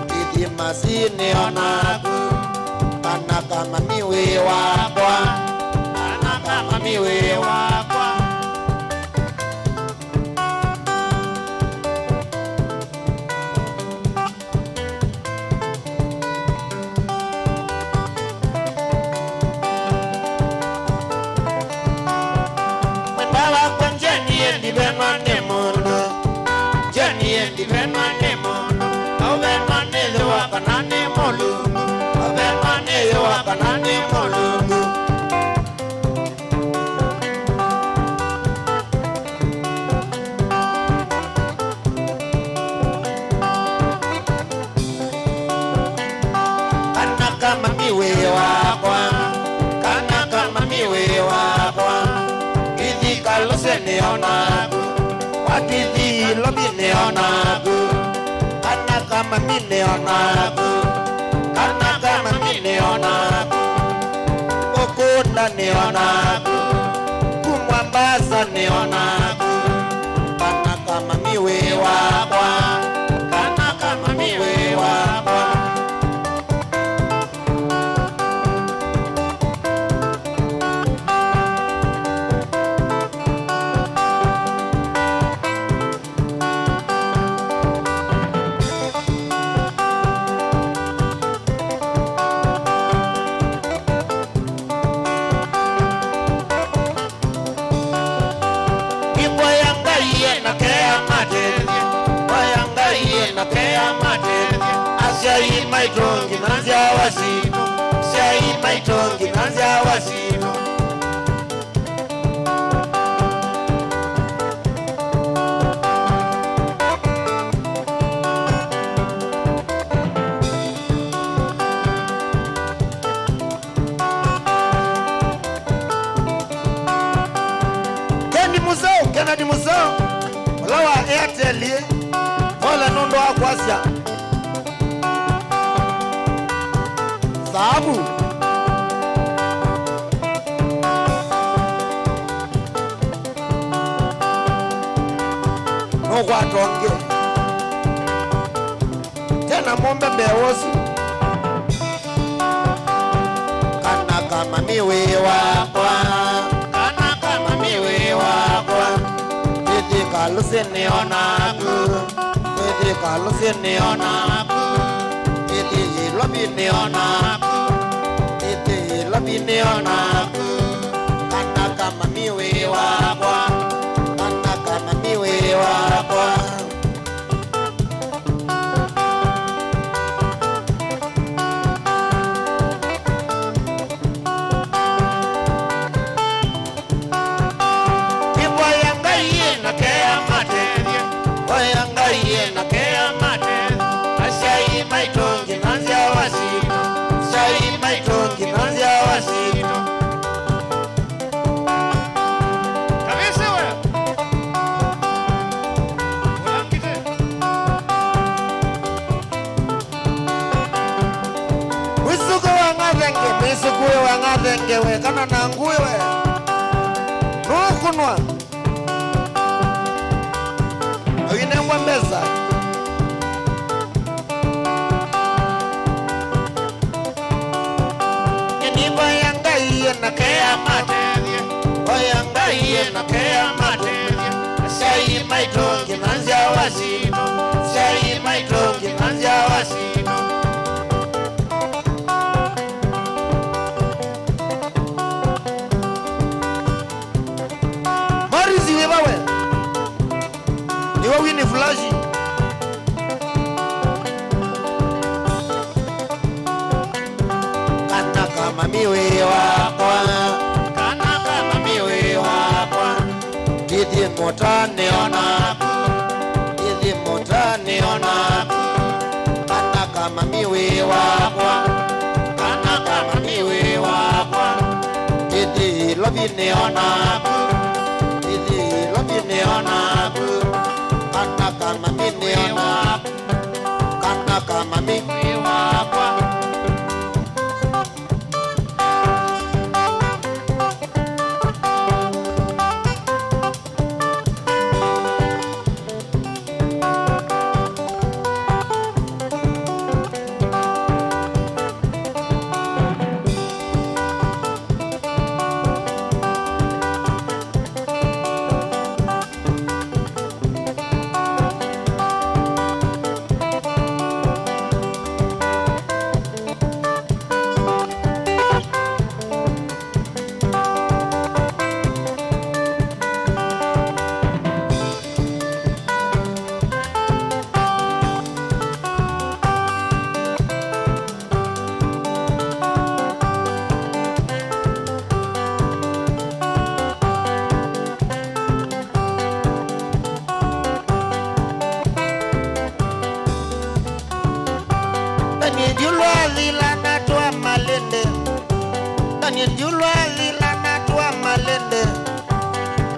Gidi masinionaku Kana kama miwe wakwa Kana kama miwe wakwa Divemane mondo, Jenny divemane mondo, Avemane the wakanane molungu, Avemane the wakanane molungu. Kanaka mamiwe wakwa, kanaka mamiwe wakwa. Kalo senionaku Wakiti lobi neonaku Kana kama mineonaku Kana kama mineonaku Kokunda neonaku Kumwambasa neonaku Kana kama miwe wakwa Kana kama miwe wakwa Siai maitongi nanzia wasino Siai maitongi nanzia wasino Kennedy Musau Lawa Airtel Ola nundo akwasya Sabu No kwatonge Tena mombe bewosu Kana kama miwe wakwa Kana kama miwe wakwa Titi kalu senionaku Titi kalu senionaku Titi lobi neonaku Titi lobi neonaku Kana kama miwe wakwa Kana kama miwe wakwa Yanga yena kea mate, Asiai maitongi nanzia sai maitongi nanzia wasito. Kabisa wewe. Unamkite. Wisuko wangathenge, wisukuwe wangathenge we kana nanguwe we. Nukunwa. Awine mbeza. Na kea materia, oyanga iye na kea materia. Sai maitongi nanzia wasito, sai maitongi nanzia wasito. Marizi webawe, niwa wini flashi. Kana kama miwe wakwa, kana kama miwe wakwa. Didi motane onaku, didi motane onaku. Kana kama miwe wakwa, kana kama miwe wakwa. Didi lobine onaku, didi lobine onaku. Kana kama miwe wakwa, kana kama miwe wakwa.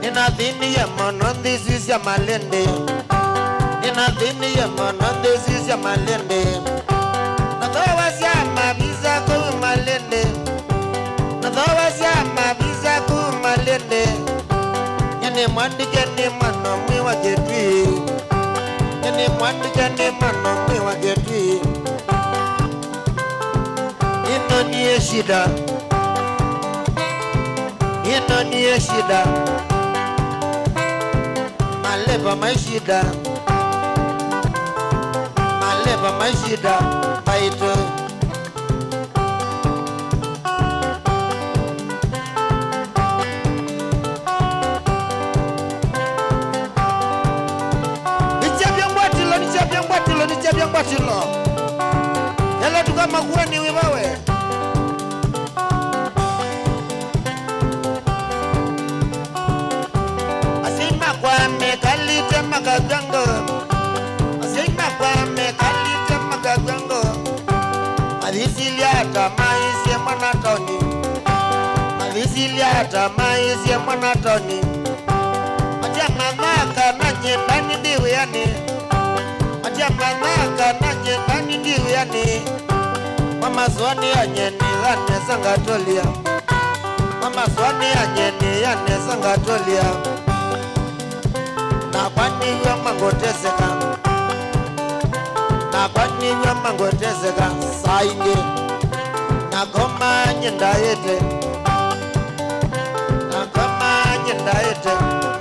Inadhini ya mononde sisi ya malende, inadhini ya mononde sisi ya malende. Nadawa siya mabiza ku malende, nadawa siya mabiza ku malende. Yene mwandike ni mano mwi wagetwi, yene mwandike ni mano mwi wagetwi. Ino niye shida, ino niye shida. Maleba maishida, maleba maishida, baito. Nichapia ngwatilo, yala tukama kuweni wibawe. Kalite magagango, asenga kwa me kalite magagango. Madisiliata maisi ya mwanatoni, madisiliata maisi ya mwanatoni. Aja mamaka na nyendani diwe yani, aja mamaka na nyendani diwe yani. Mama swani ya nyeni zane sangatolia, mama swani ya nyeni yane sangatolia. Na kwani wa mangoteseka, na kwani wa mangoteseka sainge. Na koma nyenda yete, na koma nyenda yete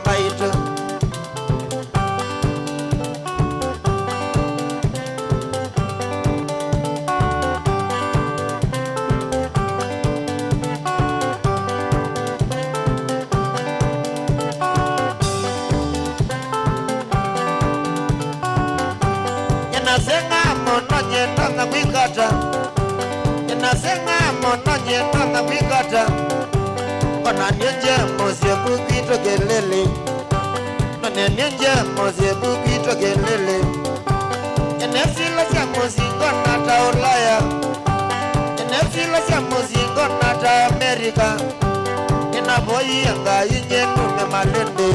maito. Inasenga mononye nanga kwikata, inasenga mononye nanga kwikata. Kona nyenje mozie kukito kelele, kona nyenje mozie kukito kelele. Enesila sia mozingo na taolaya, enesila Amerika ninapoianga inye nume malende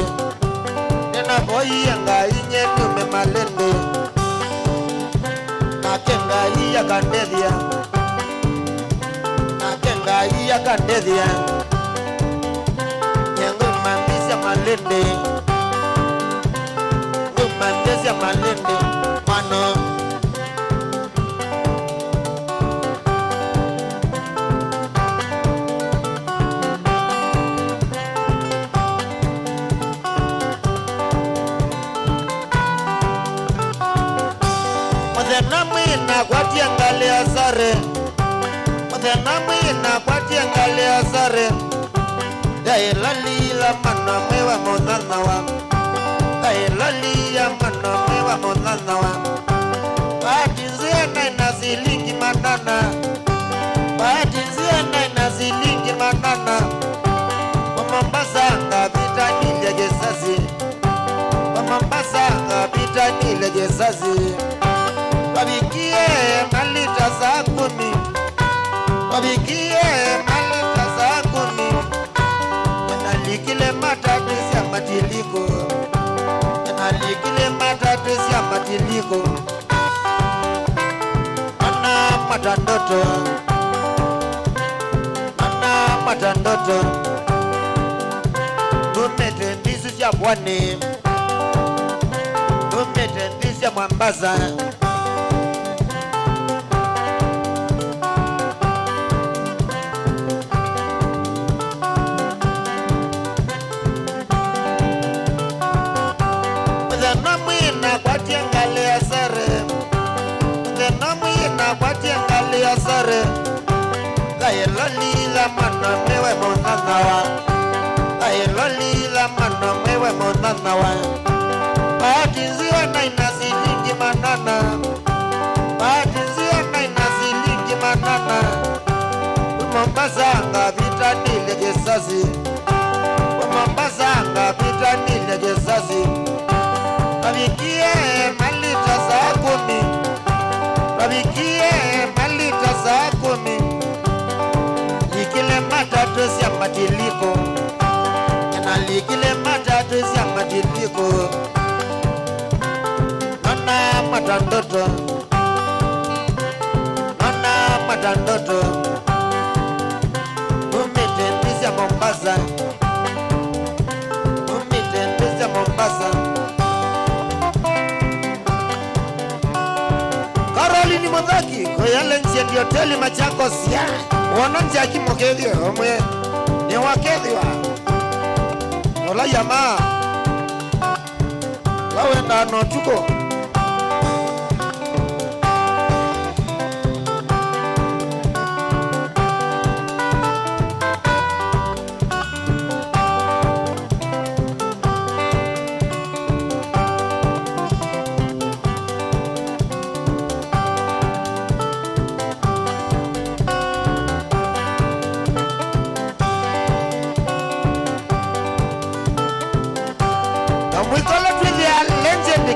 ninapoianga inye nume malende nakenga iya kandethia nakenga iya kandethia nyengo mandisia malende ngumandisia malende mano Muthenamwina kwatia ngali asare Muthenamwina kwatia ngali asare Dailalila mana mewa monanawa Dailalia mana mewa monanawa Batinzia na inasilingi manana Batinzia na inasilingi manana Mombasa ngapita nile gesasi Mombasa ngapita nile gesasi Wabikie malita saa 10 Wabikie malita saa 10 Nalikile matatu ya matiliko Nalikile matatu ya matiliko Ana matandoto Ana matandoto Tumete ndisi ya pwani Tumete ndisi ya Mombasa Muthenamwina kwatia ngali asare Muthenamwina kwatia ngali asare Dailalila mana mewe monanawa Dailalila mana mewe monanawa Batinziwa na inasilingi manana Batinziwa na inasilingi manana Mombasa ngapita nile gesasi Mombasa ngapita nile gesasi Wabikie malita saa 10 Wabikie malita saa 10 Likile matatu ya matiliko Likile matatu ya matiliko Nona matandoto Nona matandoto Umitendisi ya Mombasa Umitendisi ya Mombasa Caroline Muthaki Koyale nchi ndio teli Machakos ya Wananchi akimokethio omwe ni wakethio Ola yama Lawenda no tuko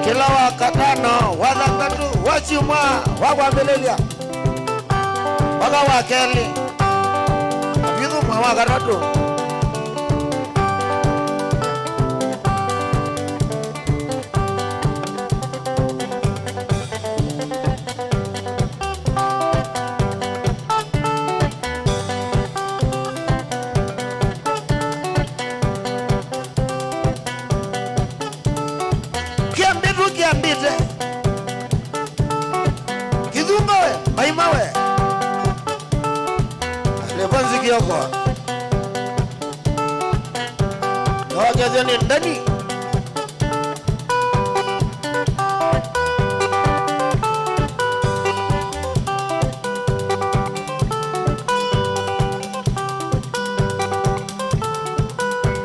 Kila wakatano, wadhangatu, wachuma, wagwambelelia Waga wakeli Vidhu mwa wakaratu Kiambite Kidhungawe, maimawe Levanzi kiyoko Wakazio ni ndani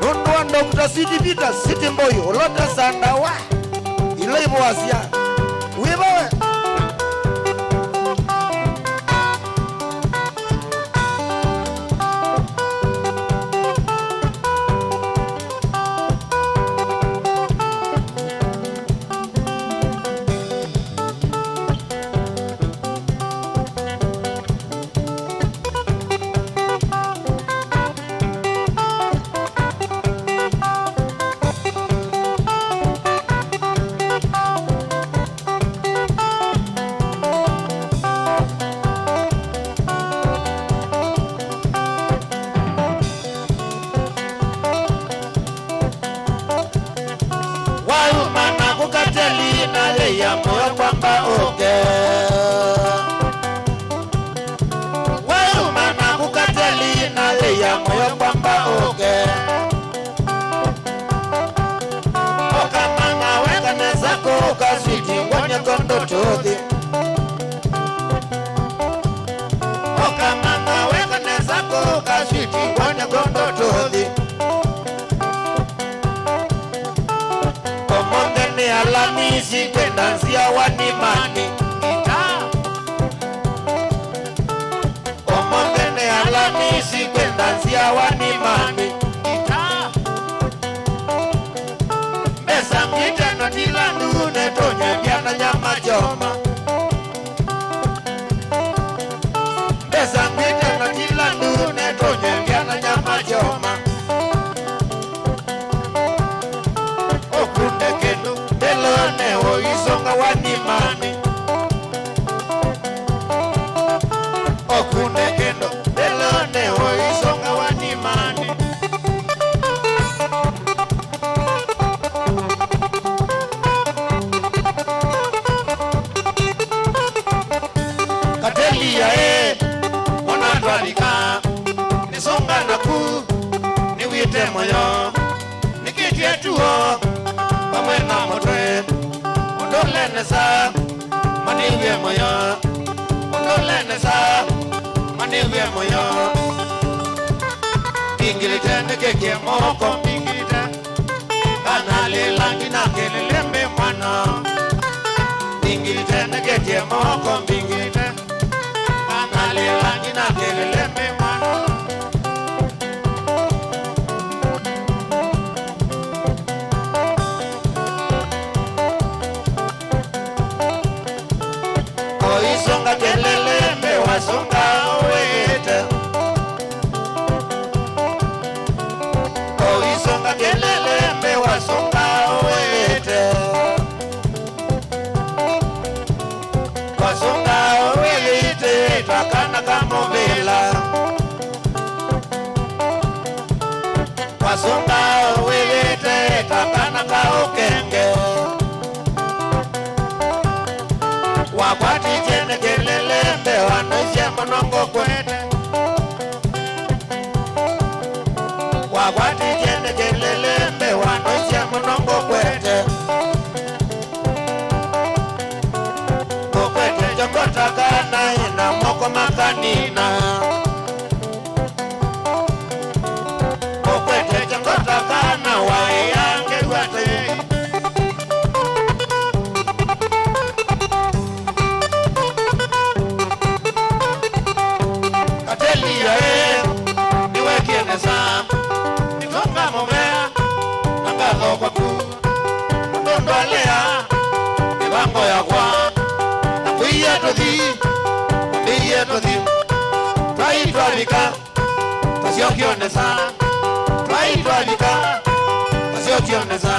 Nunduwa Dr. City Peter, City Mboyo, Olota Sandawa Ile ibo asia Uibawe moyo kwamba uke oka mama weka nezako ukaswiti kwenye kondo tudhi oka mama weka nezako ukaswiti kwenye kondo tudhi omongeni Alhamisi tendansia wanimani Alhamisi kwendansia wanimani Mesa mjite no tilandu netonye biana nyama choma Mesa mjite no tilandu netonye biana nyama choma Okunde kenu delone o isonga wanimani Okunde kenu delone o isonga wanimani Katelia mwana dwalika nisonga naku niwite moyo nikitie tuo pamwena motwe undolenesa maniwe moyo undolenesa maniwe moyo Bingilite nekeke moko bingilite Kanale langi na kelelembe mwana Bingilite nekeke moko bingilite Kanale langi na kelelembe mwana Oisonga kelelembe wasonga owete Oisonga kelelembe wasonga owete Wasonga owete takana kamovela Wasonga owete takana kaokenge Wakwati jene kelelembe wanoishe monongo kwete Wakwati jene kelelembe wanoishe monongo kwete Kokwete jokota kana ina moko makanina Kokwete jokota kana waiyange wate Katelia niwekieneza Nitonga momea Nangazo kwa ku Ndondwalea Nibango ya kwa Nakuiye tothi Mbiye tothi Twaitwalika Tasiokioneza Twaitwalika Tasiokioneza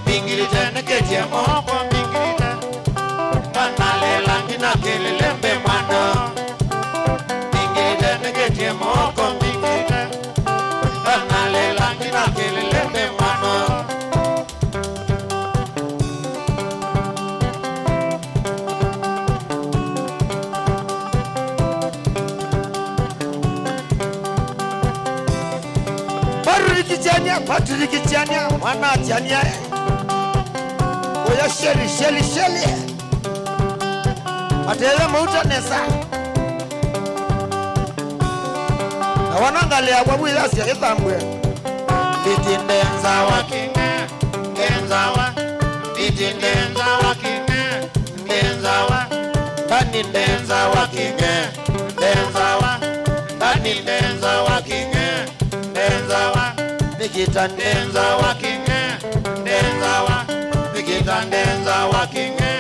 Bingilite neketie moko bingilite Kanale langi na kelelembe mwana Bingilite neketie moko bingilite Kanale langi na kelelembe mwana Paturikichania mwana chania Oya sheli Atele mauta nesa Na wanangalia wabu ilasi itambwe Bitindenza wakinge Ngenzawa Bitindenza wakinge Ngenzawa Tani ndenza wakinge Ngenzawa Tani ndenza wakinge Ngenzawa Nikita ndenza wakinge Ndenzawa Nikita ndenza wakinge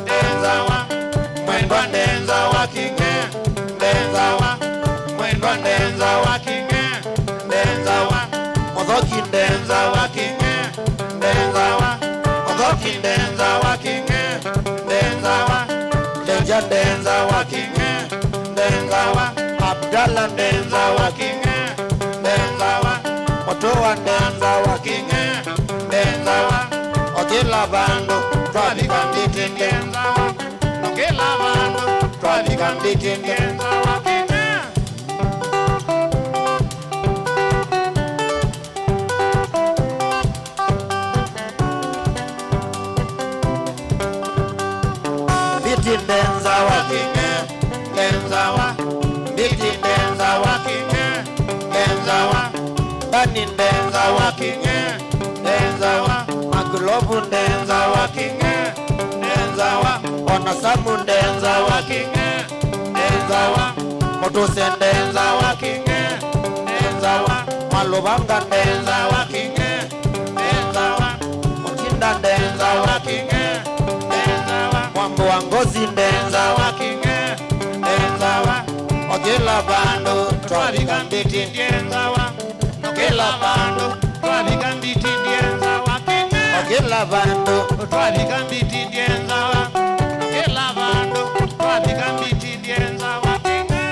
Ndenzawa Mwendwa ndenza wakinge Ndenzawa Mwendwa ndenza wakinge Ndenzawa Modhoki ndenza wakinge Ndenzawa Modhoki ndenza wakinge Ndenzawa Lenja ndenza wakinge Ndenzawa Abdalla ndenza wakinge Ndenzawa Motowa ndenza wakinge Ndenzawa Ogila bando Twabika mbiti ndenzawa Ogila bando Twabika mbiti ndenzawa mapini ndenza wakinge ndenza wa maglobu ndenza wakinge ndenza wa ona samu ndenza wakinge ndenza wa motose ndenza wakinge ndenza wa malobanga ndenza wakinge ndenza wa mutinda ndenza wakinge ndenza wa mwambo wa ngozi ndenza wakinge ndenza wa ogela bando twabika mbiti ndenza wa nogela bando twabika mbiti ndenza wakinge ogela bando twabika mbiti ndenza wa nogela bando twabika mbiti ndenza wakinge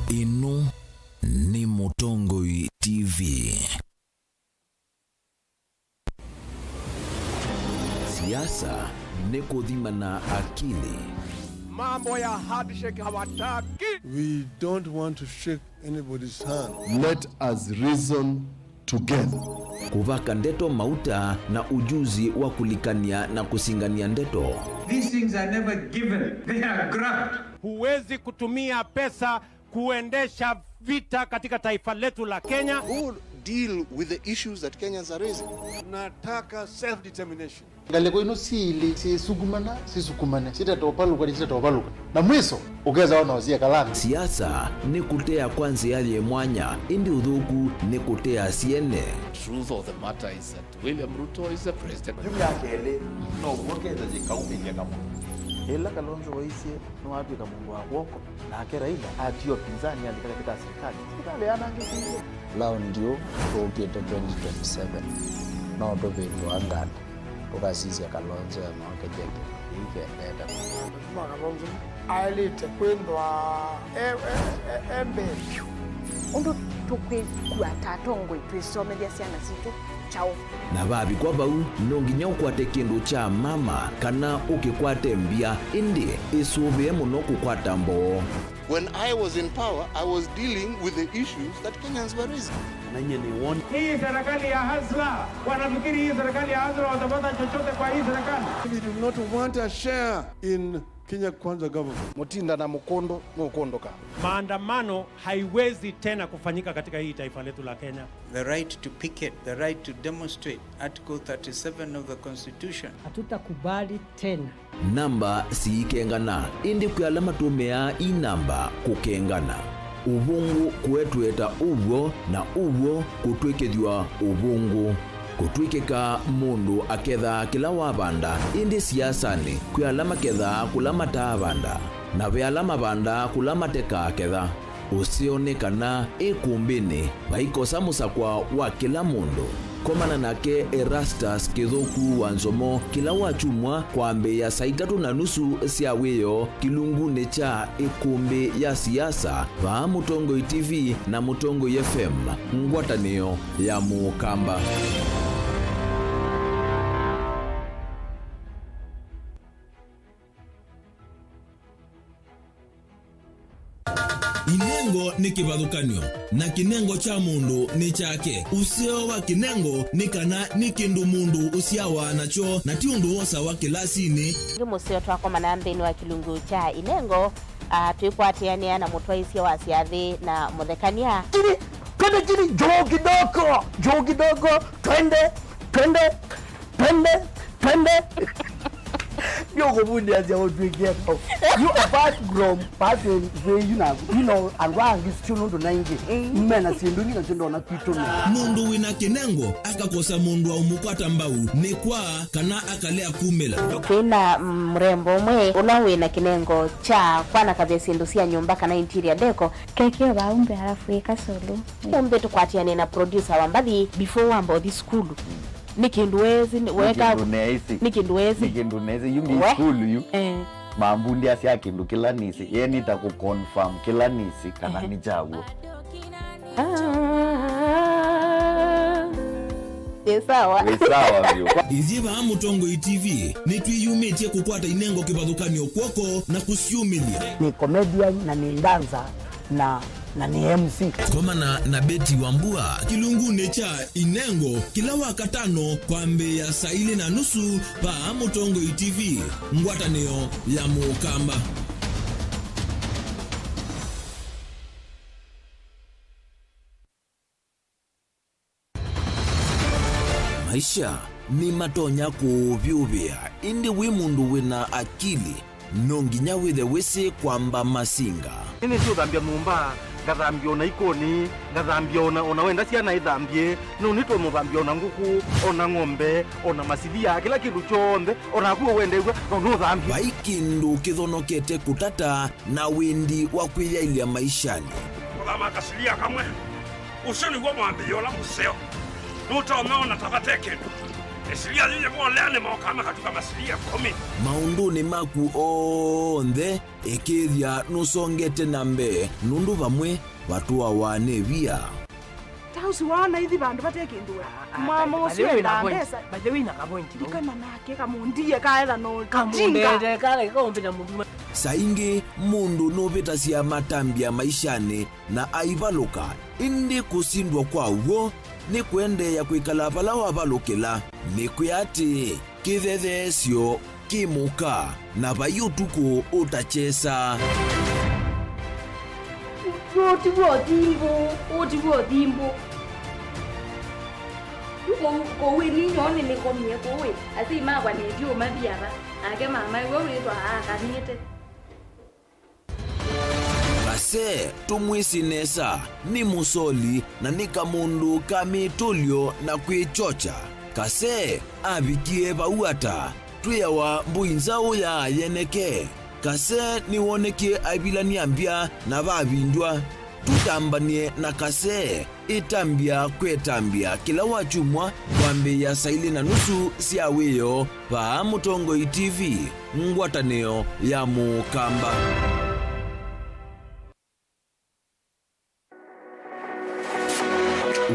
Inu ni Mutongoi TV. Siasa ni kuthimana akili. Mambo ya handshake hawataki. We don't want to shake anybody's hand. Let us reason together. Kuvaka ndeto mauta na ujuzi wa kulikania na kusingania ndeto. These things are never given. They are grabbed. Huwezi kutumia pesa kuendesha vita katika taifa letu la Kenya. Who deal with the issues that Kenyans are raising? Nataka self-determination. Galeko ino sili si sukumane sitatopaluka na mwiso ukeza ona wazia kalani. Siasa ni kutea kwanza yale mwanya indi udhuku ni kutea siene. Truth of the matter is that William Ruto is the president. Ela Kalonzo waisi ni watu kama Mungu wako na Raila atio pinzani andika katika serikali anangisinge lao ndio tuokete 2027 na ndo betu angana tukasisi Kalonzo ya mwaka jeke ike nenda mwana Kalonzo alite kwendwa embe undu tukwigua tatongwe twisomeria ciana citu chao na babi kwa bau nonginya ukwate kindu cha mama kana ukikwate mbia indi isubie muno kukwata mbo. When I was in power, I was dealing with the issues that Kenyans were raising. Hii serikali ya Hasla, wanafikiri hii serikali ya Hasla watapata chochote kwa hii serikali? We do not want a share in Kenya Kwanza government. Mutinda na Mukondo nukondoka. Maandamano haiwezi tena kufanyika katika hii taifa letu la Kenya. The right to picket, the right to demonstrate, Article 37 of the Constitution. hatutakubali tena Namba si kengana indi kuyalama tumea inamba kukengana. Ubungu kuetweta ubwo na ubwo kutwikethwa ubungu. Kutwikeka mundu aketha kila wabanda indi siasani kuyalama ketha kulama tabanda na vyalama banda kulama teka ketha. Usionekana ikumbini vaikosa musakwa wa kila mundu. Komana nake Erastus Kithuku wa Nzomo kila wachumwa kwambe ya saa 3:30 cia wiyo kilungune cha ikumbi ya siasa va Mutongoi TV na Mutongoi FM ngwatanio ya Mukamba. Inengo ni kivathukanio na kinengo cha mundu ni chake. Usio wa kinengo ni kana ni kindu mundu usiawa nacho na ti undu wosa wa kilasini. musio twako manambeni wa kilungu cha inengo twikwatiania na mutwaisia wa siathi na muthekania Twende joo kidogo twende Yoko bundi azia odwigia ko. You apart from person where you know alwa ngischuno ndo naingi. Mmena sinduni na ndo na pitone. Mundu wina kinengo akakosa mundu wa umukwata mbau ni kwa kana akalea kumela. Kwina mrembo mwe unawina kinengo cha kwana kabia sindusia nyumba kana interior deco kekeo baumbe halafu ikasolo. Umbe tukwatiane na producer wa mbali before wambo this school. Nikinduwezi weka nikinduwezi yumi school yu mambundi asia kindu kila nisi yeni ta ku confirm kila nisi kana ni jawo sawa vyo iziva Mutongoi TV ni twiyumitie kukwata inengo kivathukanio kwoko na kusiumilia. Ni comedian na ni danza na ni MC. Komana na Betty Wambua kilungune cha inengo kila wakatano kwambe ya saa 2:30 pa Mutongoi TV ngwatanio ya Mukamba. Maisha ni matonya kuvyuvia indi wi mundu wina akili nonginya withe wisi kwamba masinga. Ini sio dhambia mumba ngathambia ona ikoni ngathambia ona wenda ciana ithambie no nitwo muthambia ona nguku ona ng'ombe ona masilia kila kindu chombe ona kuo wende igwe no thambia vaikindu kithonokete kutata na windi wa kwiyailia maishani. Kudhama kasilia kamwe usoni gwa mwambio la museo nuta umeona tavateke esilia lile mwolene maokama katika masilia 10 maunduni maku onthe ikithia nusongete nambe nundu vamwe vatua wanevia tausi wana hithi bandu batekindua mama usio na pesa baje wina ka point ikana nake kamundie kaetha no kamundete kale kombina mundu saingi mundu novita cia matambia maishani na aivaluka indi kusindwa kwa uo ni kuendeya kwikala vala wavalukila ni kuyati kithethesyo kimuka na vayutuku utachesa otigwo thimbo kowe ni nyone ni komie kowe asi magwa ni dio mathiara ake mama wewe witwa akanite Kase tumwisinesa ni musoli na nika mundu kamitulio na kwichocha. Kase abikie bauata tuyawa mbuinzao ya yeneke. Kase ni woneke abilani ambia na babindwa. tutambanie na kase itambia kwetambia kila wachumwa kwambe ya saili na nusu siawiyo pa Mutongoi TV ngwatanio ya Mukamba.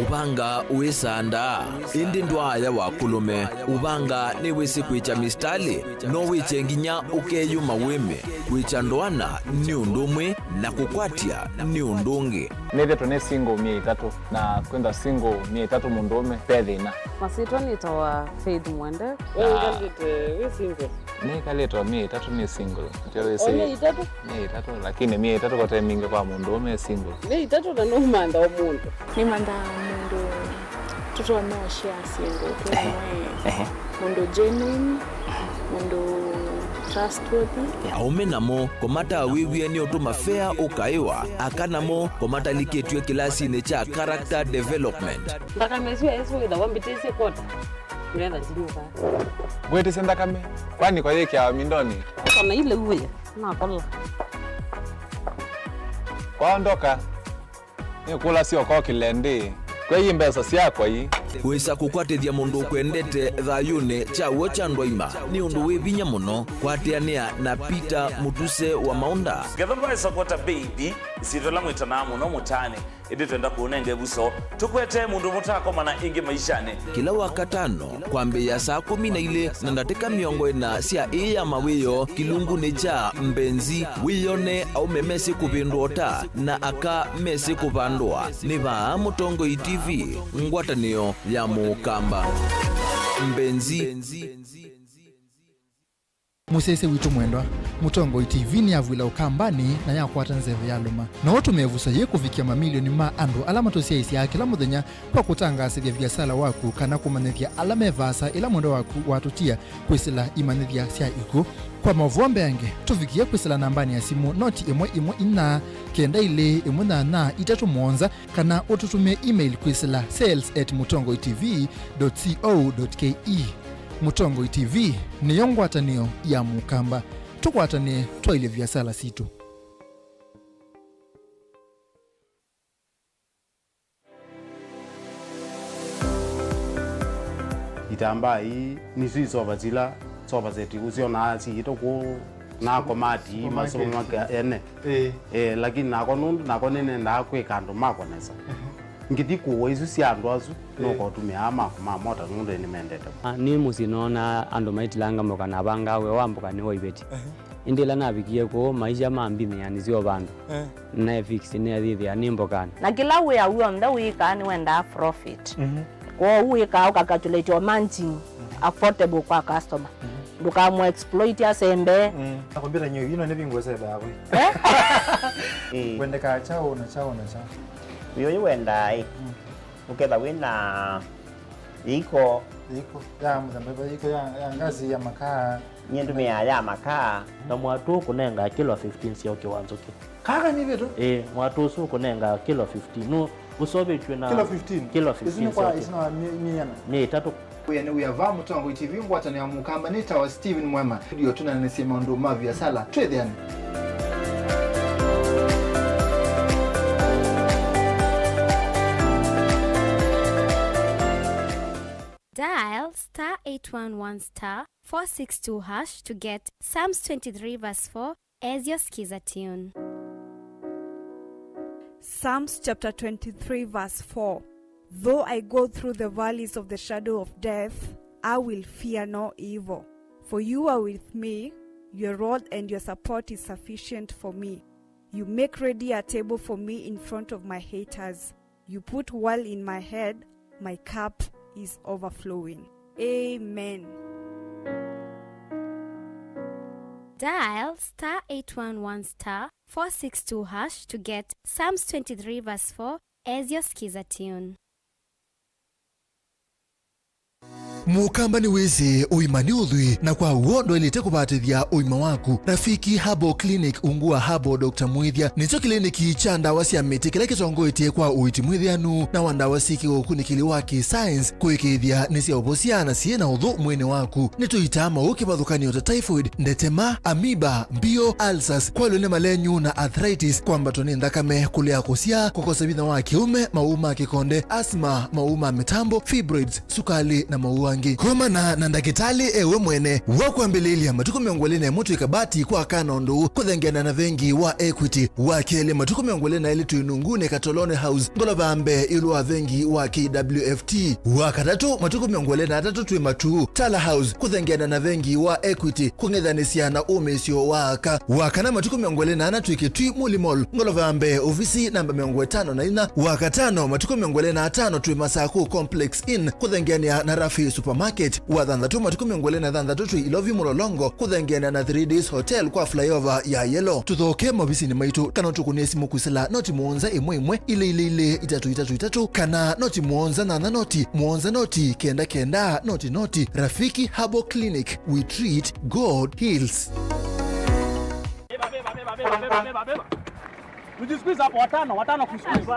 Ubanga uisanda indi ndwaya wakulume ubanga ni wisi kwicha mistali no wiche nginya ukeyuma wime kwicha ndwana ni undumwe na kukwatia ni undungi neve tone single 300 na kwenda single 300 mundume pedhina masito nitoa Faith Mwende we single ni kaleto 300 ni single ndio ese 300 lakini 300 kote mingi kwa mundume single 300 na no manda omuntu ni manda mundu tuto no share single mundu genuine mundu trustworthy aumenamo komata wiwie ni otuma fair ukaiwa akanamo komata liketwe kilasi ne cha character development ndaka meswe eso ida wambitese kota nenda ndinuka bwete senda kame kwani kwa yake ya mindoni kana ile uwe na kola kwaondoka ni kula sio kwa kilende kwa hii mbesa siakwa hii wesa kukwatithia mundu kwendete thayune chawo cha ndwaima ni undu wivinya muno kwatiania na Peter Mutuse wa Maunda gethomba esokota baby isitola mwitana muno mutane indi twenda kuonenge buso tukwete mundu mutako mana ingi maishane kila wakatano kwambe ya saa 12 na ndateka miongo ina sia iya mawiyo kilungu ni cha mbenzi wiyone au memesi kupindota na aka mesi kupandwa ni ba Mutongoi TV ngwatanio ya Mukamba mbenzi musese witu mwendwa Mutongoi TV ni avwila ukambani na yakwata nzeve ya luma na watu mevusa ye kufikia mamilioni ma andu alama tosia isi ya kila mudhenya kwa kutangasivya vyasala waku kana kumanethia alama evasa ila mwendo waku watutia kwisila imanethia sia iku kwa mavuombe yange tufikia kwisila nambani ya simu noti imwe ina kenda ile imwe na itatu mwonza kana ututumia email kwisila sales@mutongoitv.co.ke Mutongoi TV ni yongwatanio ya Mukamba tukwatanie twaile vyasala situ itamba hii ni sisi soba zeti usio na sito ku na komati masomo maka ene lakini nako nene ndakwe kandu mako nesa ngiti kuwa isu si andu asu noko tumia mota nundu ni mendete ni musinona andu maitilanga moka na banga we wambuka ni woibeti indila nabikie ko maisha mambini yani sio bandu na fix ni adithi ani mbokana na kila we ya uyo mda wika ni wenda profit kwa uwika ukakatulate managing affordable kwa customer duka mo exploit ya sembe nakwambia nyo yino ne bingwe sebe yawe wende ka chao na Wiyo wenda uketha wina iko ya mzambeba iko ya ngazi ya makaa nyentumia ya makaa na mwatu kunenga kilo 15 sio kiwanzo ki kaka ni veto mwatu su kunenga kilo 15 no usobe chwe kilo 15 isina ni tatu Uyane uyava Mutongoi TV ngwatani ya Mukamba nita wa Steven Mwema ndio tunanesema ndo mavi ya sala twethe Dial *811*462# to get Psalms 23 verse 4 as your skiza tune. Psalms chapter 23 verse 4. Though I go through the valleys of the shadow of death, I will fear no evil. For you are with me, your rod and your support is sufficient for me. You make ready a table for me in front of my haters. You put oil in my head, my cup is overflowing. Amen. Dial *811*462# to get Psalms 23 verse 4 as your skiza tune. mukamba ni wese uimani udhui na kwa uondo ilite kubatithia uima waku. Rafiki Herbal Clinic ungua Herbal Dr. Mwithia nicho kliniki cha ndawa cia miti kila kitongoitie kwa uiti mwithianu na wandawa siki ukunikili wa science kuikithia ni cia ubosia na ciena uthu mwene waku. Nituitama ukibathukanio ta typhoid, ndetema, amoeba, mbio, ulcers, kwa lune malenyu na arthritis, kwamba toni ndakame, kulea kusia, kukosa bitha wa kiume, mauma kikonde, asma, mauma mitambo, fibroids, sukali na mauangi. Komana na ndakitali ewe mwene wakuambililia matuko miongolene mutu ikabati kwa kanondu kuthengiana na vengi wa Equity wakele matuko miongolene ili tuinungune Katolone House Ngolobambe ilua vengi wa KWFT wakatatu matuko miongolene atatu tuimatu Tala House kuthengiana na vengi wa Equity kungedhanisia na umesio waka wakana matuko miongolene anatuikitui Mulimol Ngolobambe ofisi namba 504 wakatano matuko miongolene atano tuimasaku Complex Inn kuthengiana na Rafi Supermarket wathandatu matuko miongolene thandatu tui Ilovi Mulolongo kuthengiana na 3Ds Hotel kwa flyover ya Yellow. Tuthoke mabisini maitu kana tukunesi mukusila noti muonza imwe ile itatu kana noti muonza na noti kenda noti Rafiki Herbal Clinic, we treat, God heals. Beba. Ujisqueeze hapo watano kusqueeze.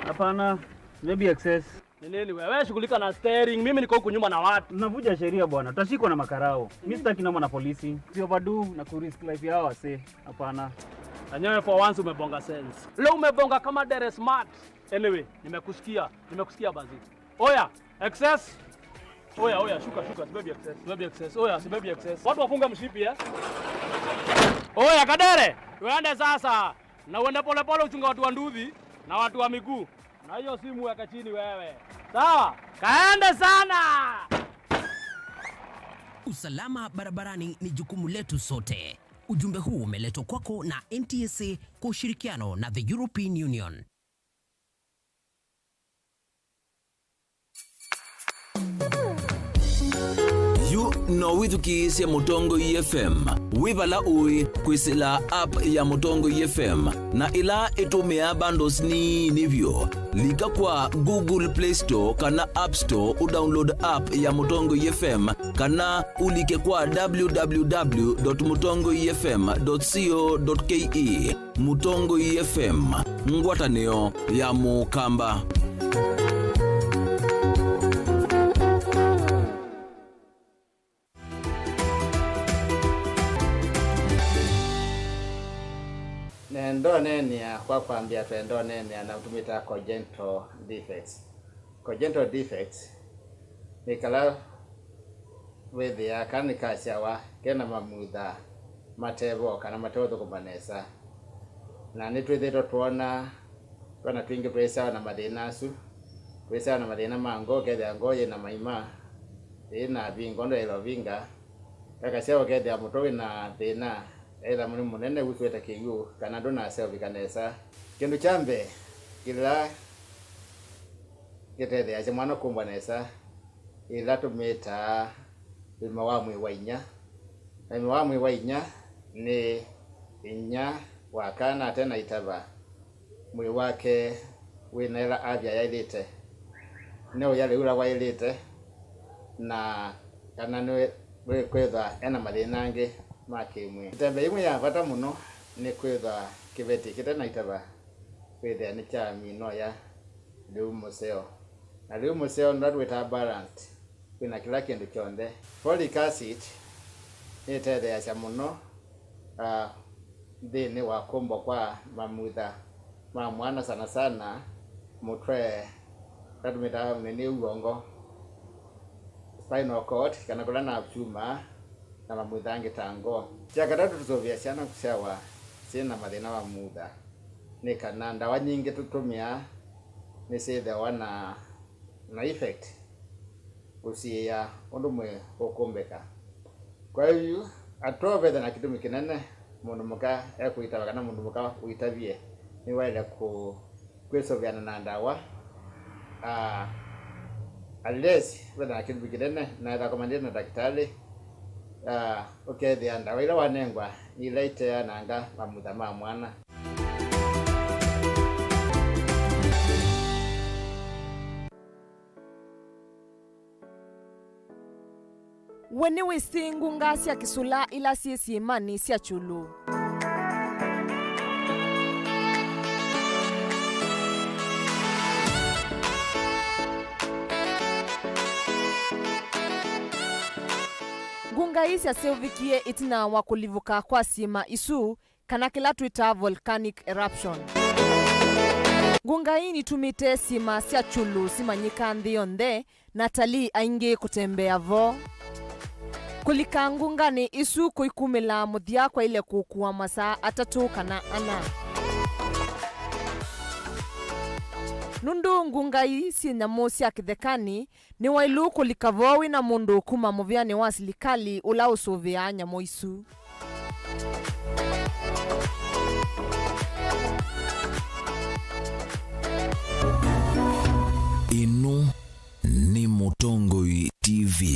Hapana. Maybe excess. Nini wewe shughulika na steering, mimi niko huko nyuma na watu. Navuja sheria bwana, tutashikwa na makarao. Mimi sitaki noma na polisi. Sio overdue na ku risk life yao wase. Hapana. Anyewe for once umebonga sense. Leo umebonga kama dere smart. Anyway, nimekusikia bazi. Oya, excess. Oya, shuka, baby excess. Oya, si baby excess. Watu wafunga mshipi Oya, Kadere, tuende sasa. Na uende pole uchunga watu wa nduthi na watu wa miguu. Na hiyo simu weka chini wewe. Sawa? Kaende sana. Usalama barabarani ni jukumu letu sote. Ujumbe huu umeletwa kwako na NTSA kwa ushirikiano na the European Union. No withukiisya Mutongo FM wibala ui kwisila app ya Mutongo FM na ila itumia bundles ni nivyo lika kwa Google Play Store kana App Store udownload app ya Mutongo FM kana ulike kwa www.mutongofm.co.ke. Mutongo FM, ngwatanio ya mukamba. Nendonenia kwa kwambia tuendonenia na utumita congenital defects. Congenital defects nikala wethia kanika shawa kena mamutha matevo kana matevo kumanesa na nitwithito tuona twingi twesa na mathinasu twesa na mathina mango ketha ngoye na maima ina bingo ndo ilo vinga kaka shawa ketha mutowi na thina ela muni munene witweta kiyu kana ndona self kanesa kindu chambe kila gethe ya mwana kumbwanesa ila tumeta bimawamwe wainya na bimawamwe wainya ni inya wakana tena itaba mwe wake winela avya yailite neo yale ula wailite na kana nwe kwetha ena mathinangi makimwe tembe imwe ya bata muno ni kwetha kibeti kitena itaba kwetha ni cha mino ya liu museo na liu museo ndadweta balance kwina kila kindu kionde. Folic acid itete ya muno thini wa kumbo kwa mamutha ma mwana sana mutwe kadumita nini uongo spinal cord kana kula na chuma na mamutha angitango cia katatu tuzovia ciana kusewa sina mathina wa mutha ni kana ndawa nyingi tutumia ni cithewa na effect usia undu mwe ukumbeka. Kwa hiyo atove na kitumi kinene mundu muka ekuitaba kana mundu muka uitavie ni wale kwesoviana na ndawa unless whether kitumi kinene na recommended na daktari okay the ndawa ila wanengwa ilaite ya nanga mamutha ma mwana. wene wisingu ngasi ya kisula ila siesi imani siya chulu. Ngunga isi ya sevikie itina wakulivuka kwa sima isu kana kila tuita volcanic eruption. Ngunga hii nitumite sima siya chulu simanyika ndionde Natali ainge kutembea vo. Kulika ngunga ni isu kuikumila muthia kwa ile kukuwa masaa atatu kana ana. Nundu ngunga hii si nyamo siya kithekani ni wailu kulika vowi na mundu kuma muviani wa silikali ula usuvia nyamo isu. Inu ni Mutongoi TV.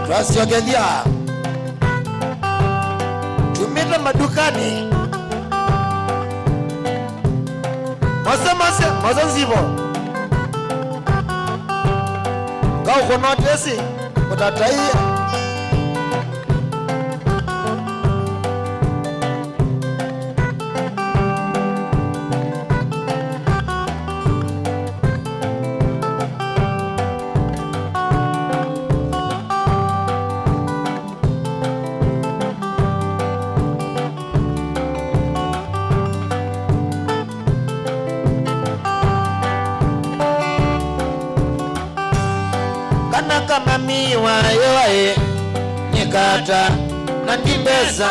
Twasiogethia tumita madukani mose nzivo kau konotesi kutataia kama miwa yoe nyekata na ndibeza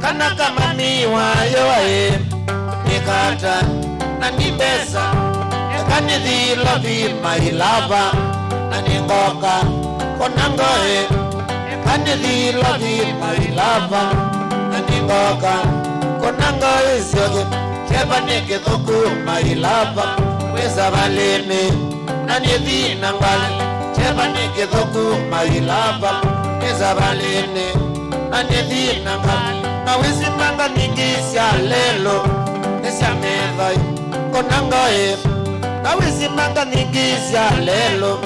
kana kama miwa yoe nyekata na ndibeza ekani dhila vima ilava na ningoka konangoe ekani dhila vima ilava na ningoka konangoe sioge cheba nikithuku mailava weza valini na nidhina ngale cheba nikithuku mailava weza valini na nidhina ngale na wezi manga ningisya lelo nisya methai konangoe na wezi manga ningisya lelo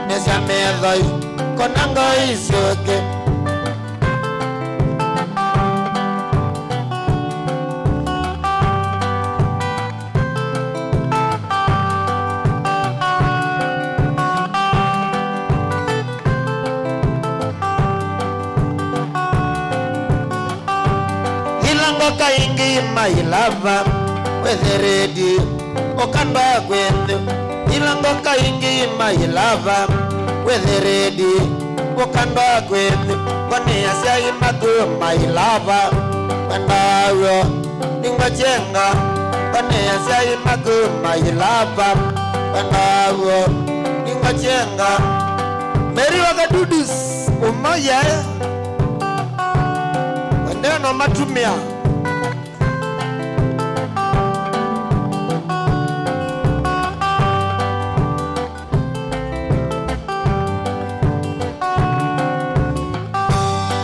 nisya methai konangoe isioge kaingi mailava with the ready okanda kwethu ilango kaingi mailava wetheredi okanda kwethu kone asai mago mailava kandawo ningajenga kone asai mago mailava kandawo ningajenga meri wakadudus umoja neno matumia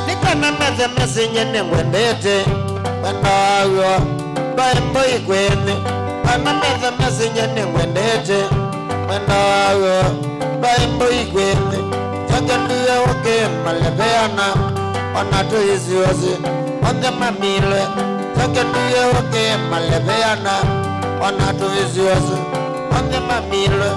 nikana meze nyene mwendete bandawo baembo ikwene kana meze nyene mwendete bandawo baembo ikwene jaganduya oke malebeana onato isiozi onde mamile jaganduya oke malebeana onato isiozi onde mamile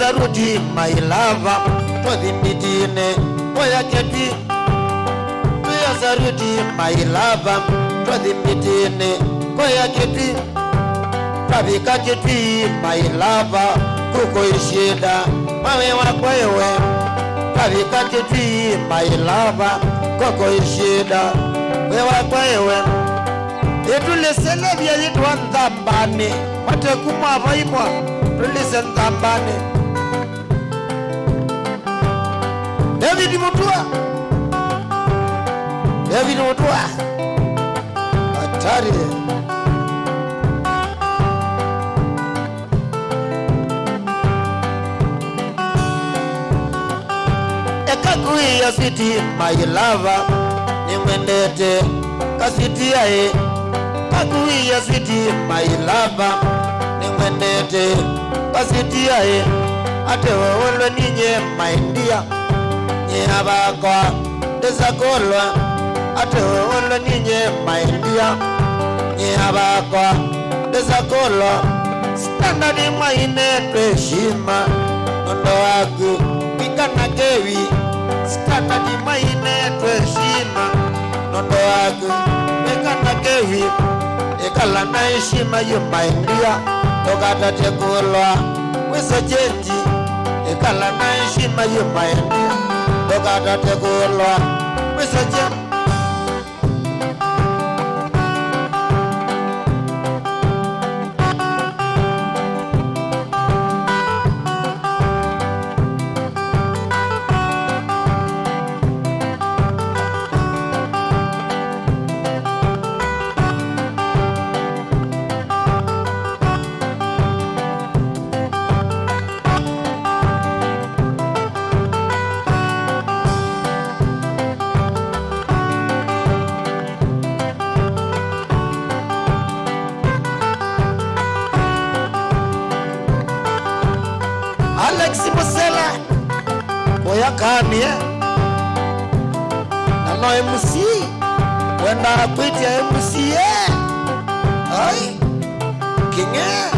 Zarudi my lover to the midine oya keti oya zarudi my lover to the midine oya keti tabika keti my lover kuko ishida mawe wako wewe tabika keti my lover kuko ishida wewe wako wewe etulesele bya yitwa ndambane mate kuma vaimwa tulise ndambane David Mutua hatari ekakui ya sweetie my lover nimwendete kasiti yae kakui ya sweetie my lover nimwendete kasiti yae ate wawolo ninye maindia nyabakwa desakolwa ate wawolo ninye maindia nyabakwa desakolwa standard maine tweshima nondo wagu pikana kewi standard maine tweshima nondo wagu pikana kewi ekala na heshima yo maindia tokata tekolwa wesa jenji ekala na heshima yo maindia tokata tekolwa wesa jenji Kami Nano MC Wenda kwiti ya MC Ay Kinge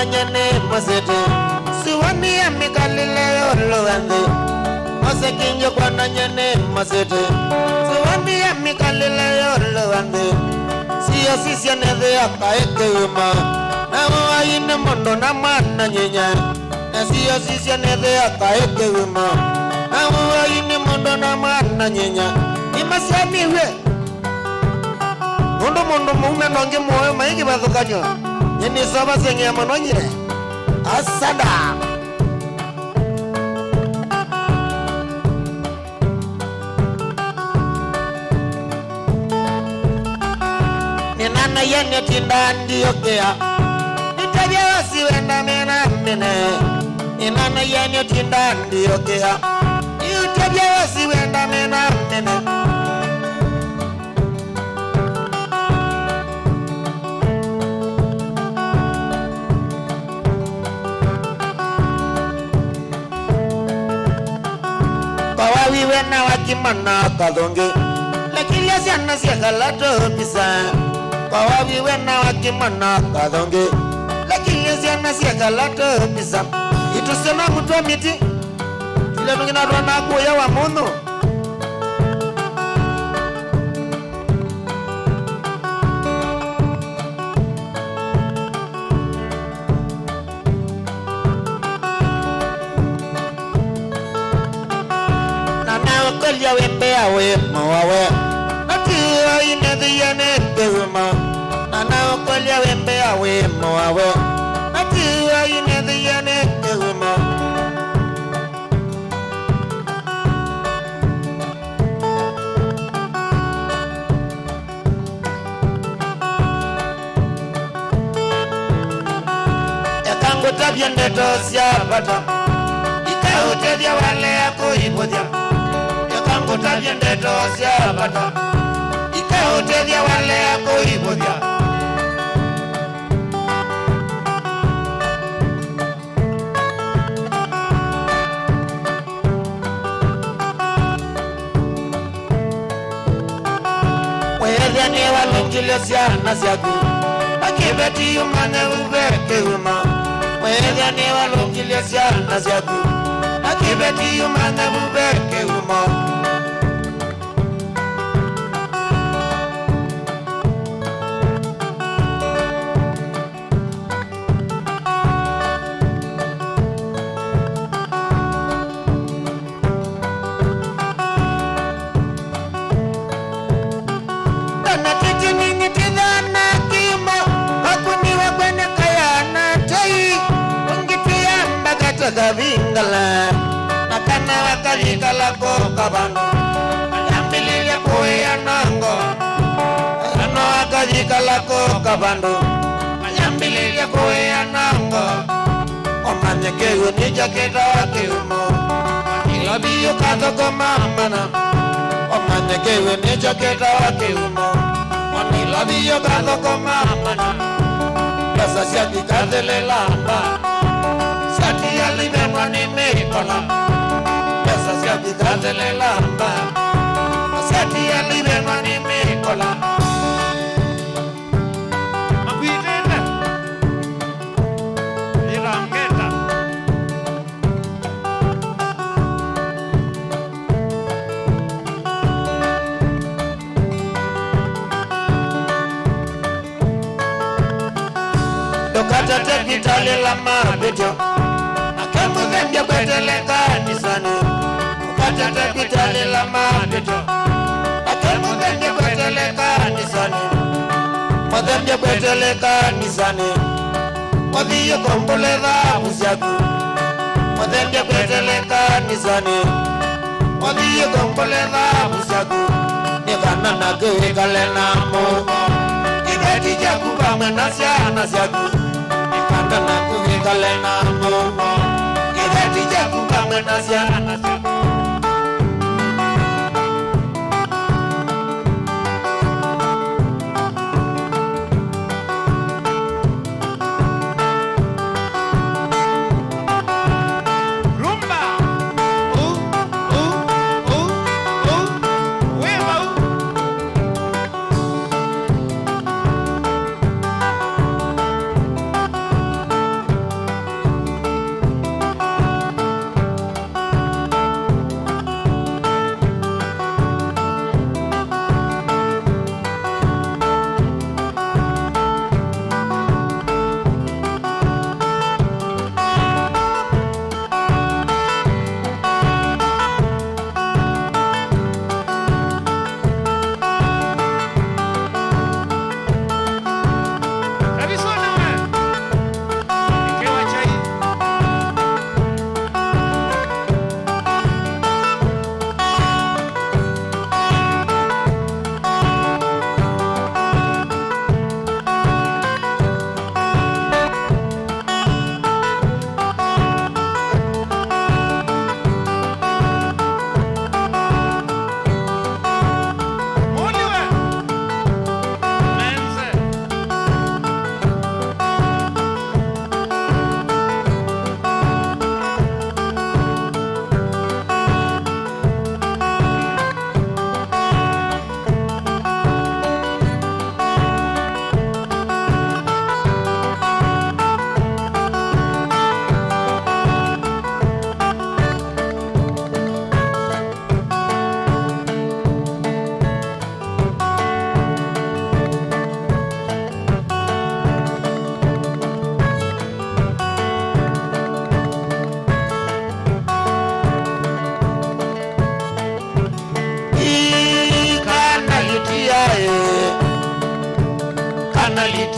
Nyane masete siwani ya mikalile yolo ande masekinyo kwa nyane masete siwani ya mikalile yolo ande siya sisya nede ya kaeke uma na waine mondo na mana nyenya Nasiyo sisya nede akaeke wima Awa ini mondo na mana nyenya Imasiamiwe Mondo mume nonge moyo maiki bathukanyo Nyeni soba senge ya manonyire Asada Ninana yene tindandi yokea Nitabia wasi wenda mena mene Ninana yene tindandi yokea Nitabia wasi wenda mena mene Kawawi wena wakimana kadonge Lakini ya siana siya kalato pisa Kawawi wena wakimana kadonge Lakini ya siana siya kalato pisa Itu sena mutwa miti Tile mingina rona kuya wa muno Nana wembe awe mawawe Natiwa inedhi yanete wima Nana wakolia wembe awe mawawe Natiwa inedhi yanete wima Ekango tabia ndeto siya bata Ikautevya wale yako ipodia Kutabia ndeto siya bata Ikautevya wale yako ipodia Wehevya ni walungile siya nasiyaku Akibeti umane uveke uma Wehevya ni walungile siya nasiyaku Akibeti umane uveke uma Vingala nakana wakavingala koka bando ayambilile kuya nango ano wakavingala koka bando ayambilile kuya nango omanyekeu ni jaketa wakiumo ilabiyo katoko mamana omanyekeu ni jaketa wakiumo ilabiyo katoko mamana pesa siaki kadele lamba Sati ya libewa ni meikola Pesa siya kikatele lamba Sati ya libewa ni meikola Makuitene Ilangeta Dokata tekitali lama bejo Mudhembia kwetele kanisani Mukatata kitale la mabeto Ake mudhembia kwetele kanisani Mudhembia kwetele kanisani Wadhiyo kombole dhabu siyaku Mudhembia kwetele kanisani Wadhiyo kombole dhabu siyaku Nikana na kuhikale na mungo Ibeti jaku kama nasiana siyaku Nikana na kuhikale na mungo Tija kukama nasiana Rumba Wema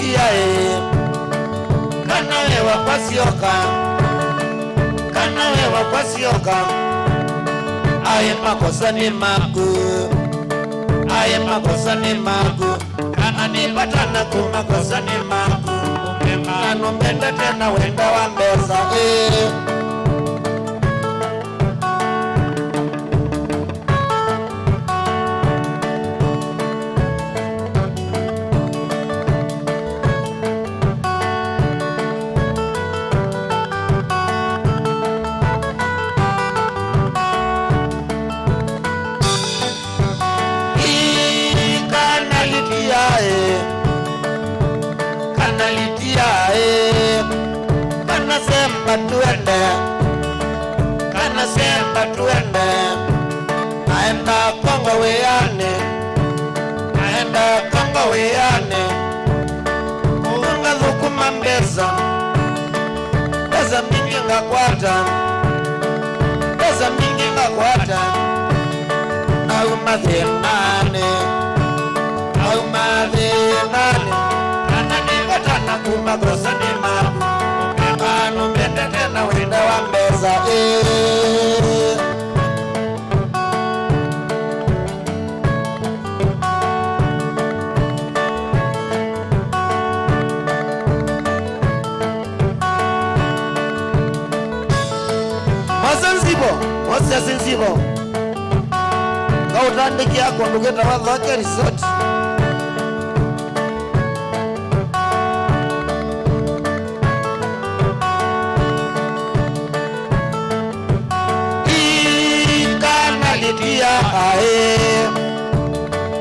litia kana wewa pasioka aye makosa ni maku kana nipatana kumakosa ni maku umemano mbenda tena wenda wa mbeza kana semba tuende naenda kongo weane kuunga thukuma mbeza mingi ngakwata au mathenane kana nivatana kumakosa ni maku umekano mbende tena wenda wa mbeza Masanzibo kautandiki yako ndugeta wathake resort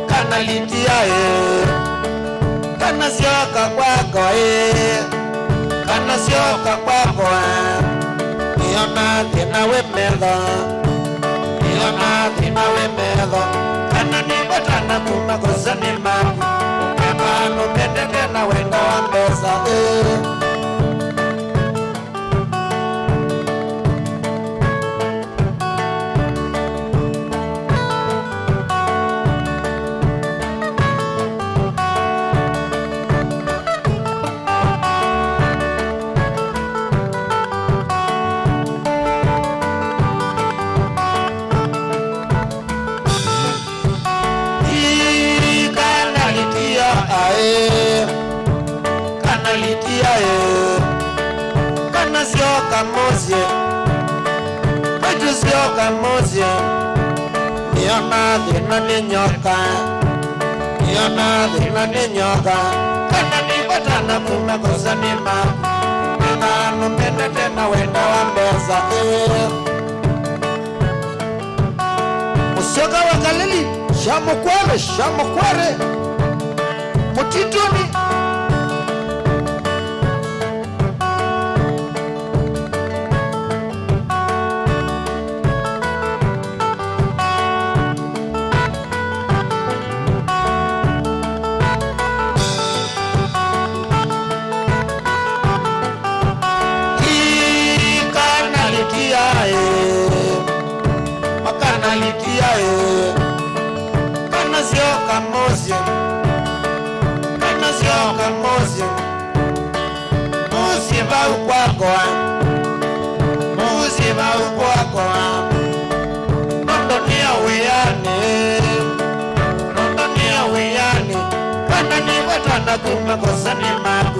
kana litia kana sioka kwako niona thina we medho kana nibatana kumakosa ni maku umemano mbendete na wenda wa mbeza niona thina ni nyoka kana nipatana kumakosa ni maku umekano mbende tena wenda wa mbeza Musyoka wa Galili shamukware mutituni muziva ukwako nondonia weyane kana niwatana kumakosa ni maku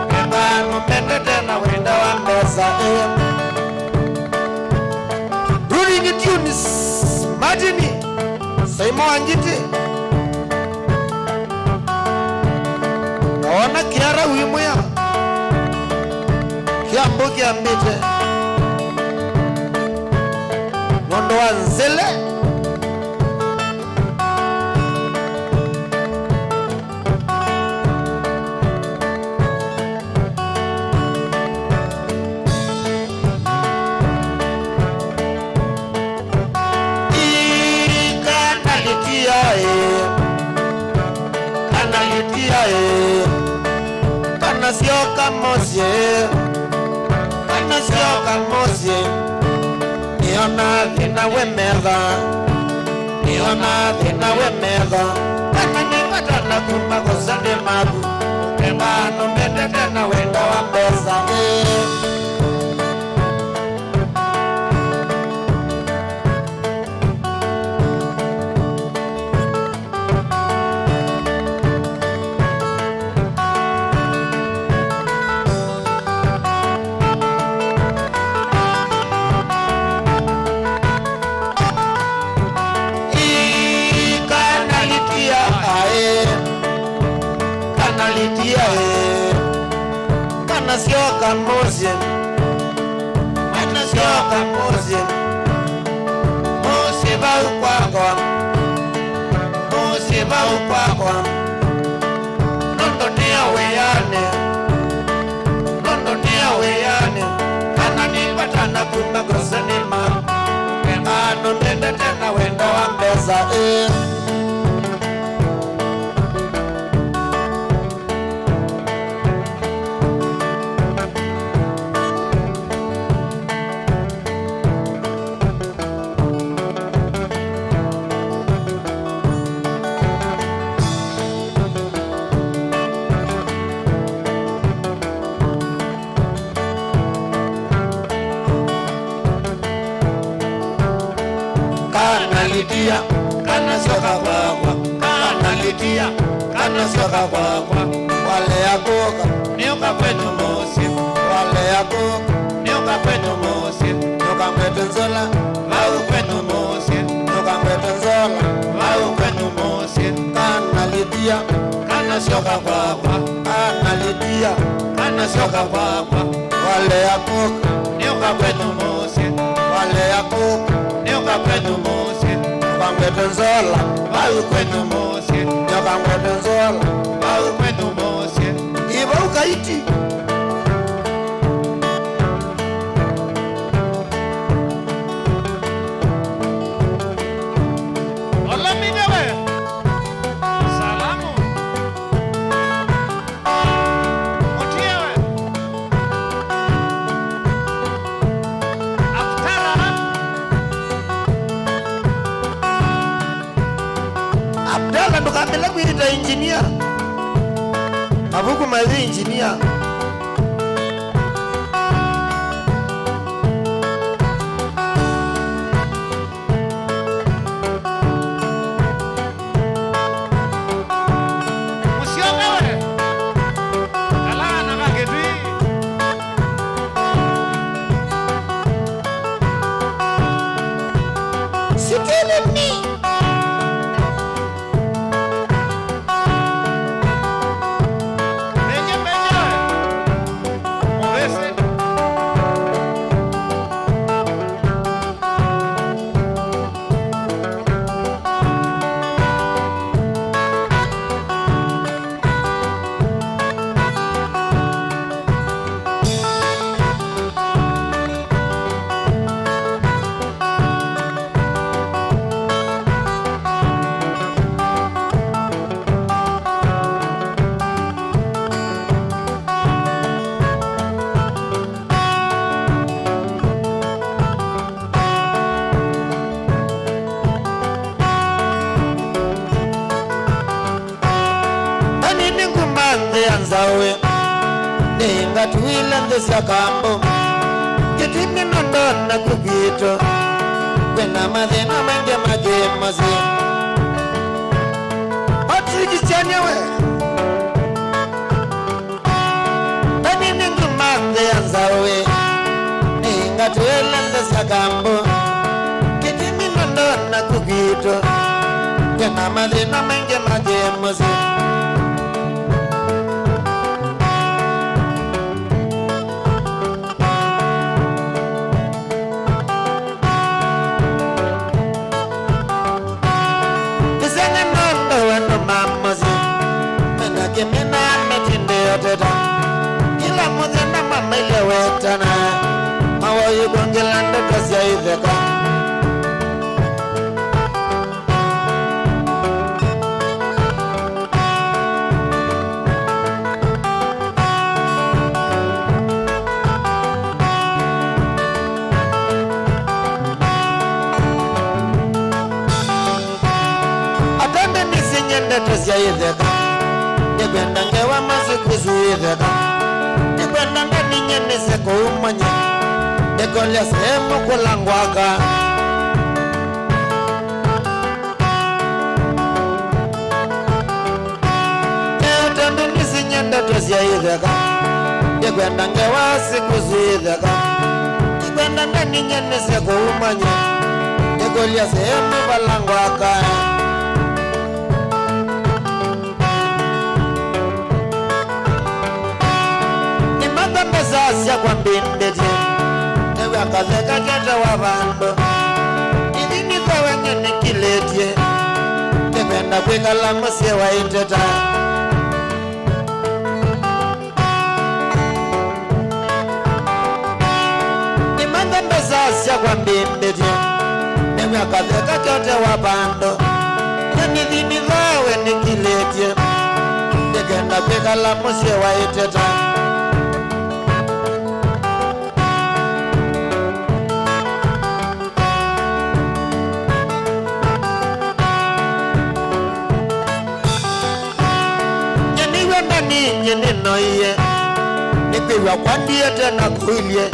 umemano mbende tena wenda wa mbeza Ruling Tunes Madini Saimo Anjiti naona Kiara Wimuya Kiambuki Ambite Nondo wa Nzele Sioka mosie niona thina we medha kana nipatana ningepatana kumakosa ni magu ungengano mbele tena wenda wa mbeza Sioka mozie Mwana sioka mozie Mozie ba ukwakwa Mozie ba ukwakwa Nondo nia weyane Nondo nia weyane Kana nipatana kumakosa ni ma Ngengano ndende tena wenda wa mbeza Kanalitia, kana soka kwakwa Kanalitia, kana soka kwakwa Wale ya koka, niuka kwetu mosi Wale ya koka, niuka kwetu mosi Nuka kwetu nzola, lau kwetu mosi Nuka kwetu nzola, lau kwetu mosi Kanalitia, kana soka kwakwa Kanalitia, kana soka kwakwa Wale ya koka, niuka kwetu mosi Wale ya koka, niuka kwetu mosi Kwetu nzola, bayu kwetu mosi Nyoka kwetu nzola, bayu kwetu mosi Iba ukaiti Ola minewe Salamu Mutiewe Aftara Abdalla ndukambela kuita engineer Mabuku mazi engineer Musiomewe Kalana kaketui Sitele mi Anzawe Ninga tuwila ndesya kambo Kitimi nondona kugito Kwena madhina menge magemazi Patriki chanyewe Nani ningu mande anzawe Ninga tuwila ndesya kambo Kitimi nondona kugito Kwena madhina menge magemazi Kimena metinde yoteta Kila mwenye na mama ile wetana Mawa yugongela ndeka siya itheka Atende nisi nyende tesiya itheka Nipenda ngewa masikuzuitheka Nipenda nganinye niseko umanye Nikolia sehemu kulangwaka Neotandu nisinyenda tosyaitheka Nipenda ngewa sikuzuitheka Nipenda nganinye niseko umanye Nikolia sehemu kulangwaka Sasya kwa mbindete Ewe akazeka keta wa bando Idini kwa wenye nikiletie Nipenda kwekala msie wa iteta Nimandambe sasya kwa mbindete Ewe akazeka keta wa bando Idini kwa wenye nikiletie Nipenda kwekala msie wa iteta Nyeni noiye Nipiwa kwa ndiye tena kuilie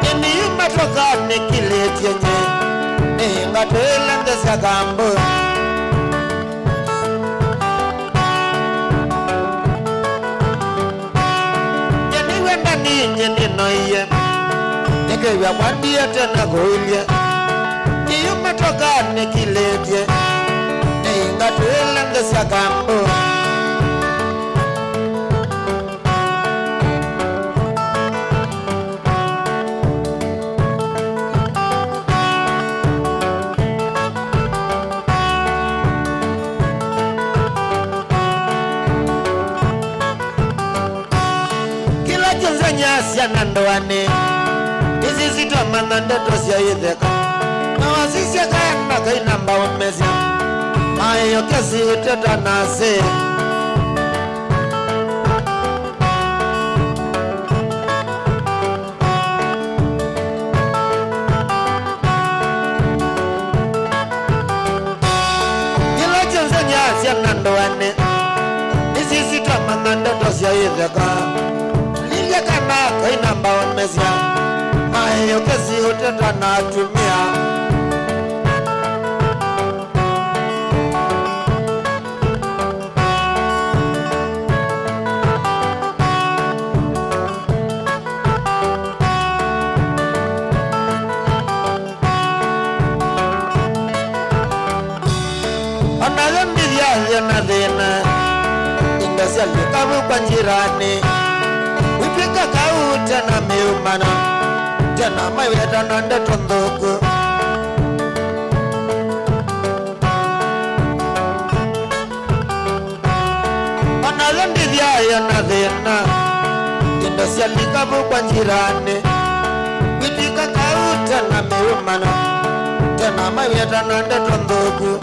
Nyeni yumatoka nikiletie nye Nihinga tuilende sagambo Nyeni wenda ni nyeni noiye Nipiwa kwa ndiye tena kuilie Yumatoka nikiletie Nihinga tuilende sagambo Nyasiana ndoane Izi sitwa mananda tosya yitheka Nawasisya kaenda kainamba umezya Mayo kesi uteta nase Kila chonze nyasiana ndoane Izi sitwa mananda tosya yitheka Kana kainamba umezya Mayo kesi uteta natumia Anayambiria na dhina Ingasya likabu kwa njirani Wipika kauta na meumana Tena maweta na ndeto ndogo Analondi vyaya na dhena Indosya likabu kwa njirani Wipika kauta na meumana Tena maweta na ndeto ndogo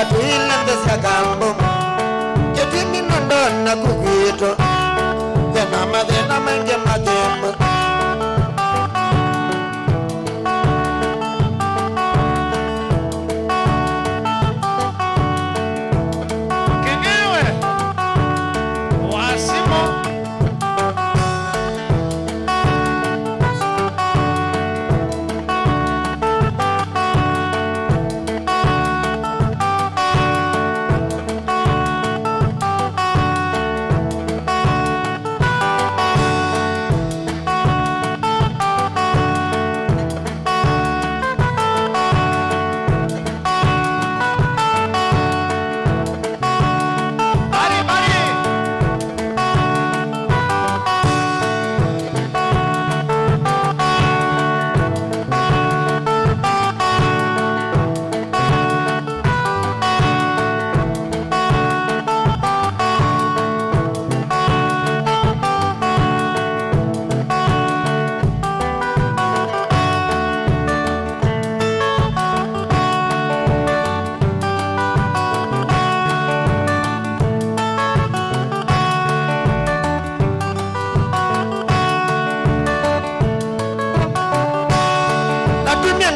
Tuilende sagambo Ketini nondona kukito Tena madhena menge magembo Kigewe Wasimo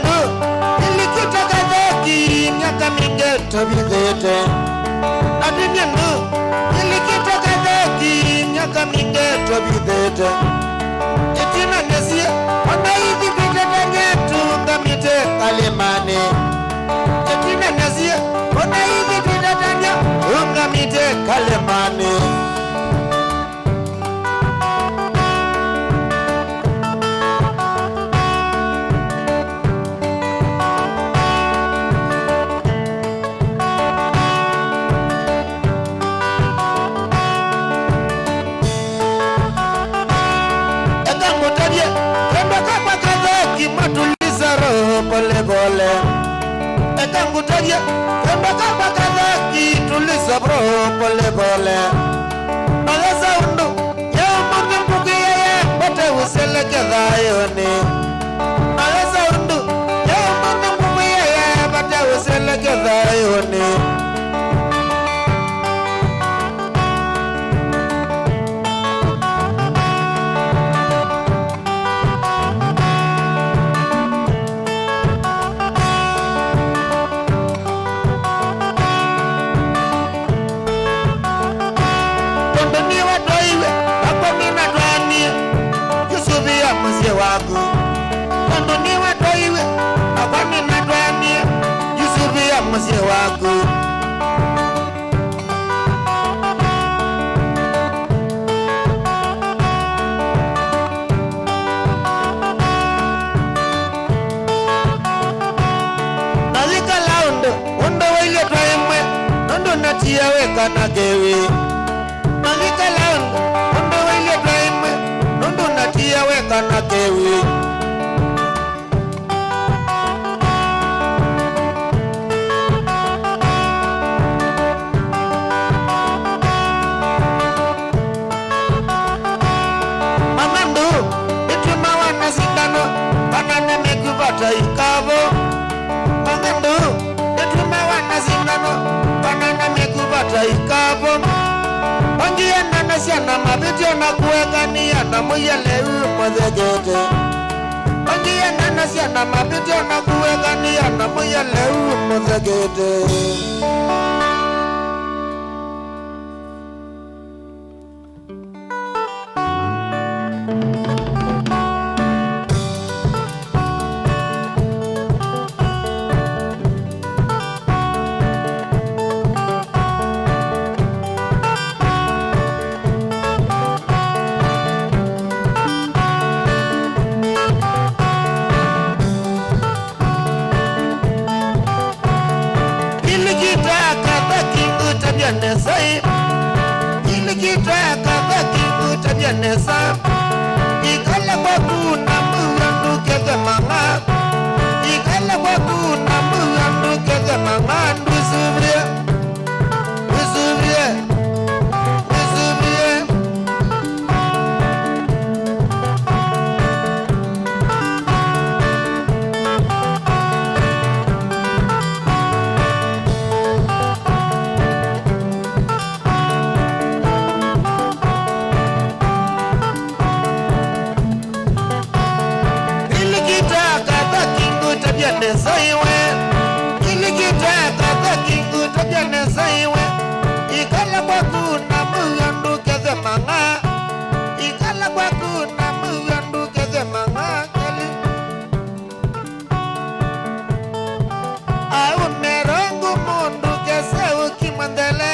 miendo ilikitaka dhaki miaka mingi tabidhete ati miendo ilikitaka dhaki miaka mingi tabidhete etina nesie ona hivi vitete nyetu ngamite kalemane etina nesie ona hivi vitete nyetu ngamite kalemane pole etangutajia kembaka bakadaki tuliza bro pole maleza undu ya mami mbugiye bate useleke dhayoni maleza undu ya mami mbugiye bate useleke dhayoni mzee wako nalika laundo undo wile twaimwe nondo natia weka na gewe nalika laundo undo wile twaimwe nondo natia weka na gewe ikavo pangendo etumewa nazindano banana mekubata ikavo pangia nana siana mabitio na kuegania na muyele umodhegete pangia nana siana mabitio na kuegania na muyele umodhegete nesa ikala kwa kuna mwandu keze mama ikala kwa kuna mwandu keze mama ndusubrie ndusubrie ndusubrie nesaiwe ilikitaka kakingu tabia nesaiwe ikala kwa kuna mwandu keze manga ikala kwa kuna mwandu keze manga kali au merongo mundu keze ukimandele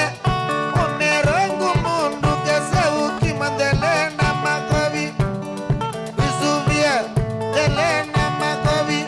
umerongo mundu keze ukimandele na makobi isubie ele na makobi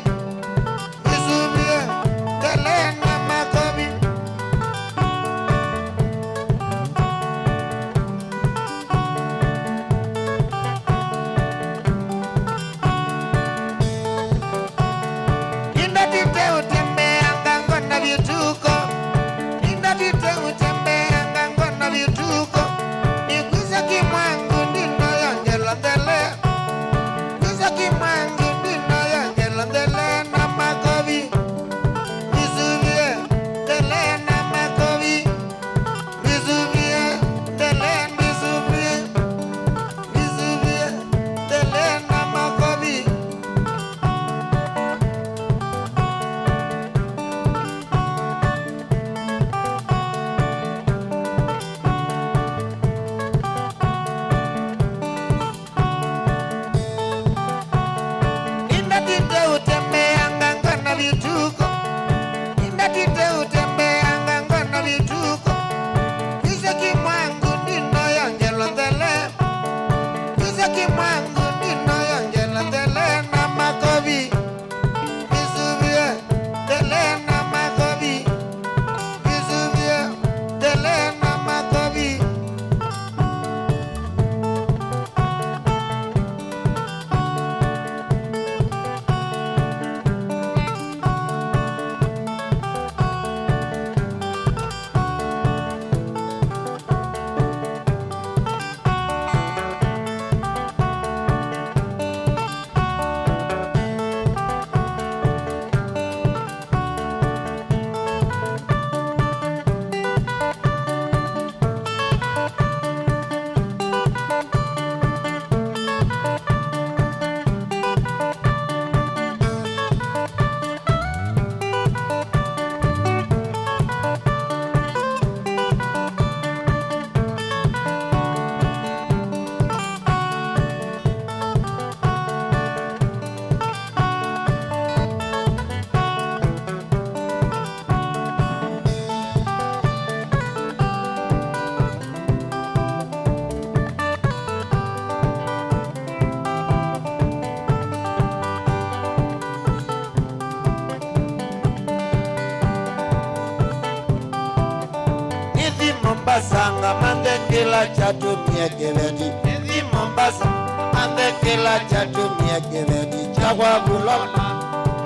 Mombasa ngamande kila chatumie kevedi. Ezi Mombasa ngamande kila chatumie kevedi. Chagwa bulola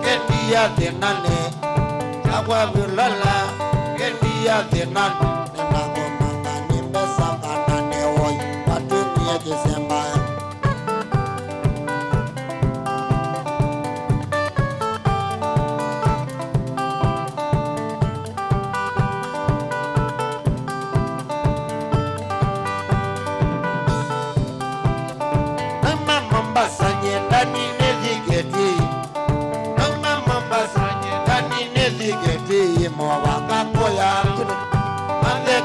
kendi ya denane. Chagwa bulola kendi ya denane. Nena ngomanga nimbe sanga nane woi watumie kisemba.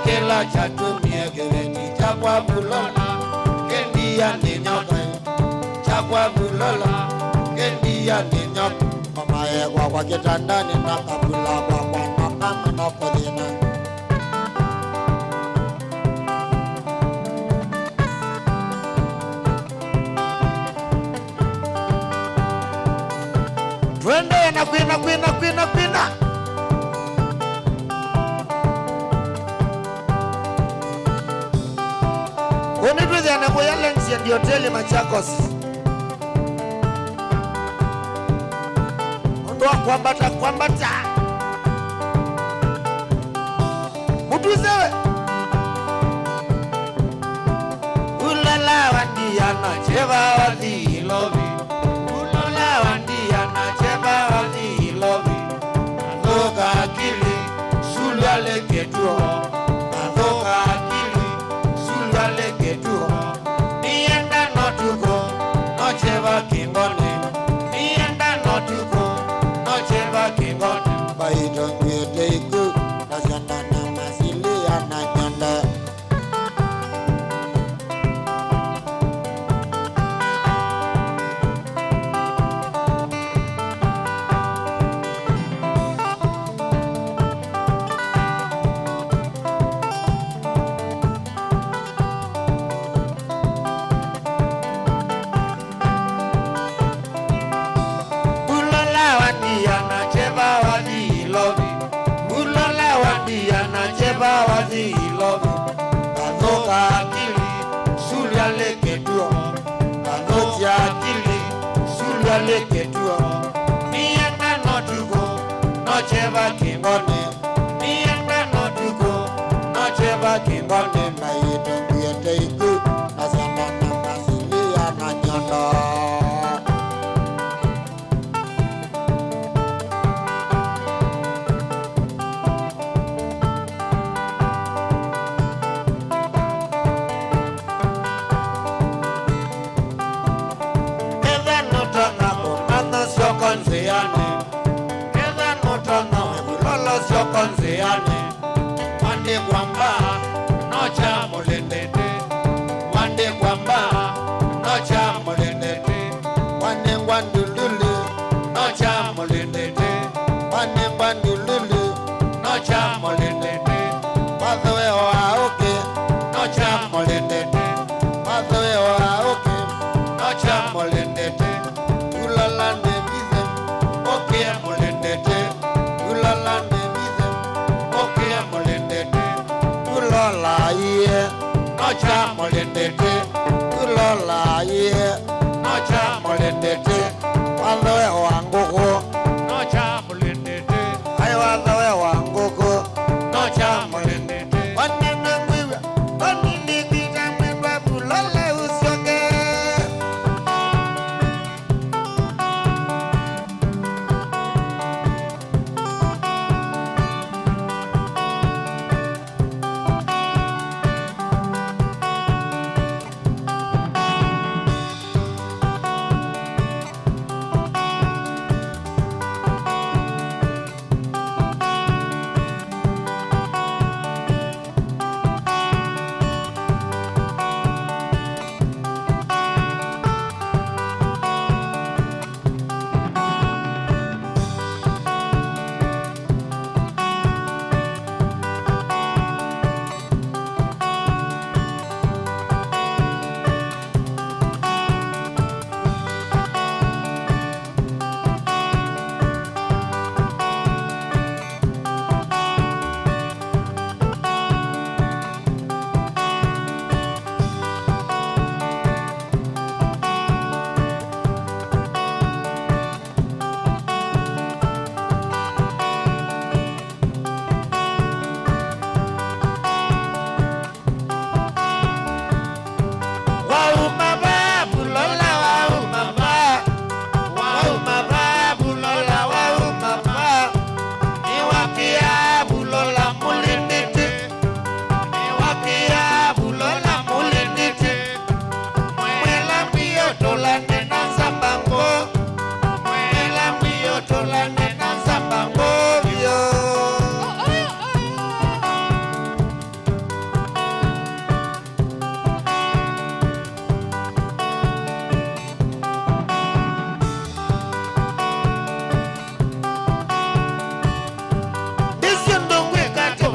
Kela chatumie kevedi chakwa bulola kendi ya ninyoka chakwa bulola kendi ya ninyoka mama yegwa kwa kitandani na kabula kwa mama na kodina twende na kwina Onitweze anamoya lensi ya hoteli Machakos. Ondoa kwambata. Mutuzewe. Ulala wandiana cheva wadi lovi. Ulala wandiana cheva wadi lovi. Azoka akili sulale ketuo. Azoka akili sulale ketuo. Nienda notuko nocheva kingone. Nienda notuko nocheva kingone. Baito ngete iku nasana na masili ananyanda. Bawazi love Kazoka akili Sulia leke duo Kazoti akili Sulia leke duo Nienda notuko Nocheva kingone Nienda notuko Nocheva kingone Maito kuyete iku Nasana na masilia na nyondo Wande kwamba nocha molendete Wande kwamba nocha molendete Wande ngwandululu nocha molendete Wande ngwandululu nocha molendete Wazowe waoke nocha molendete Wazowe waoke nocha molendete Ulala nebize oke molendete Ulala Ulola ye, nocha molendete. Ulola ye, nocha molendete. Wazoe wanguko, nocha molendete. Ay wazoe wanguko, nocha molendete. Wanena mwiwe, wanini kita mwiwe bulola usioke.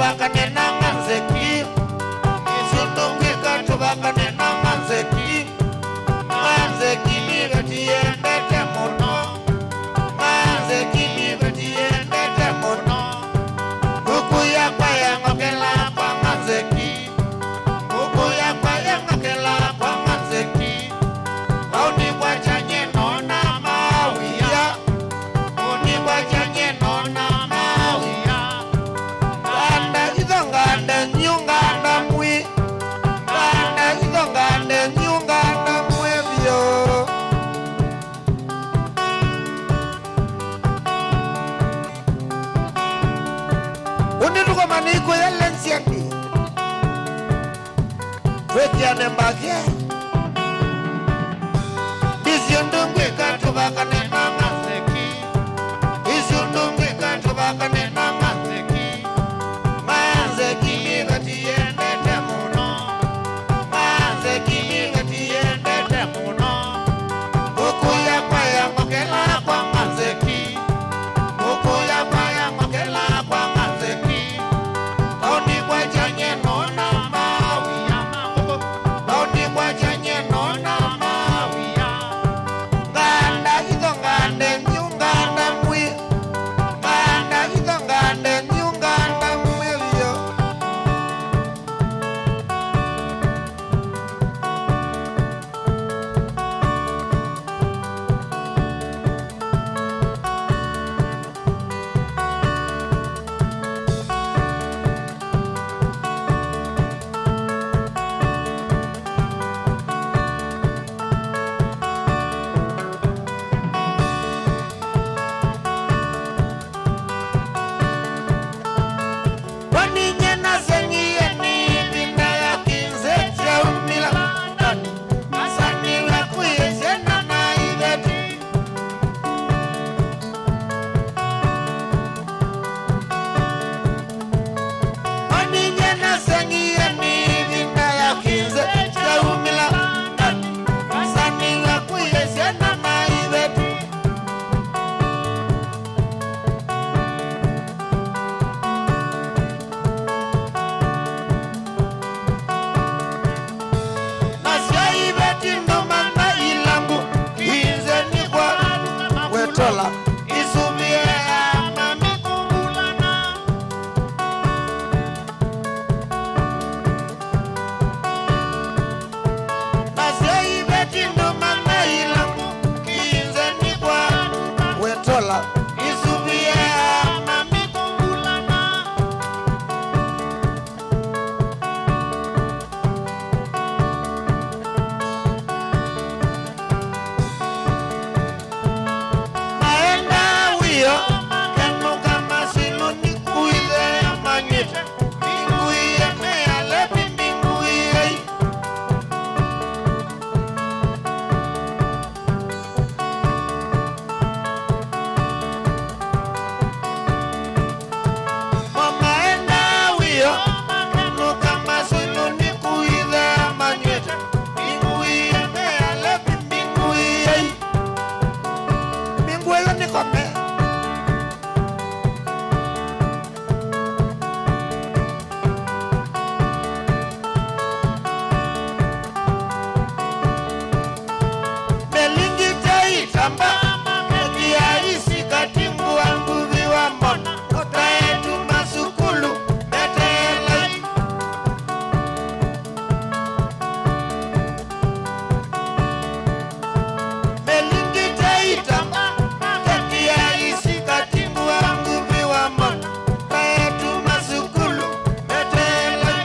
tubakane na manzeki isundungika tubakane na manzeki manzeki nigatiendete muno manzeki nigatiendete muno ukuya kwa yangokela kwa manzeki ukuya kwa yangokela kwa manzeki auni kwa chanye nona mawia uni kwa chanye nona mawia ganda izonganda nyunganda mwi ganda izonganda nyunganda mwebyo unituko maniko yalensiani twetiane mbake isiundungika tubakane na manzeki isiundungika tubakane na manzeki manzeki igatiendete muno manzeki igatiendete muno ukuya kwa yangokela kwa manzeki ukuya kwa yangokela kwa manzeki auni kwa chanye nona mawia auni kwa chanye nona mawia ganda izongande nyunganda mwi ganda izongande nyunganda mwebyo waninye nasengiye nibinda ya kinze chaumila asaniwe kuyesena na ibeti waninye nasengiye nibinda ya kinze chaumila asaniwe kuyesena na ibeti Nasiaibeti ndomanda ilangu inze ni kwa wetola isumie ama mikungulana Nasiaibeti ndomanda ilangu inze ni kwa wetola isumie ama mikungulana Maenda wio kenu kama sinu ni kuile ya manyete Minguie mea lepi minguie Maenda wio kenu kama sinu ni kuile ya manyete Minguie mea lepi minguie Minguie ni kome Melingi taitamba Mekia isi katimbu wangu viwa mbona Kota yetu masukulu Metele Melingi taitamba Mekia isi katimbu wangu viwa mbona Kota yetu masukulu Metele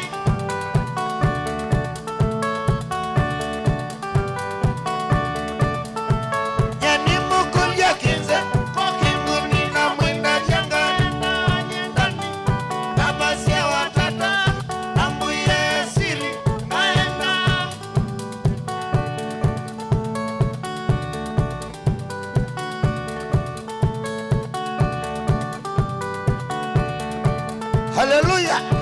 Yani mukulya kinze kokinguni na mwenda jangani na nyendani Kabasia watata ambuye siri maenda Hallelujah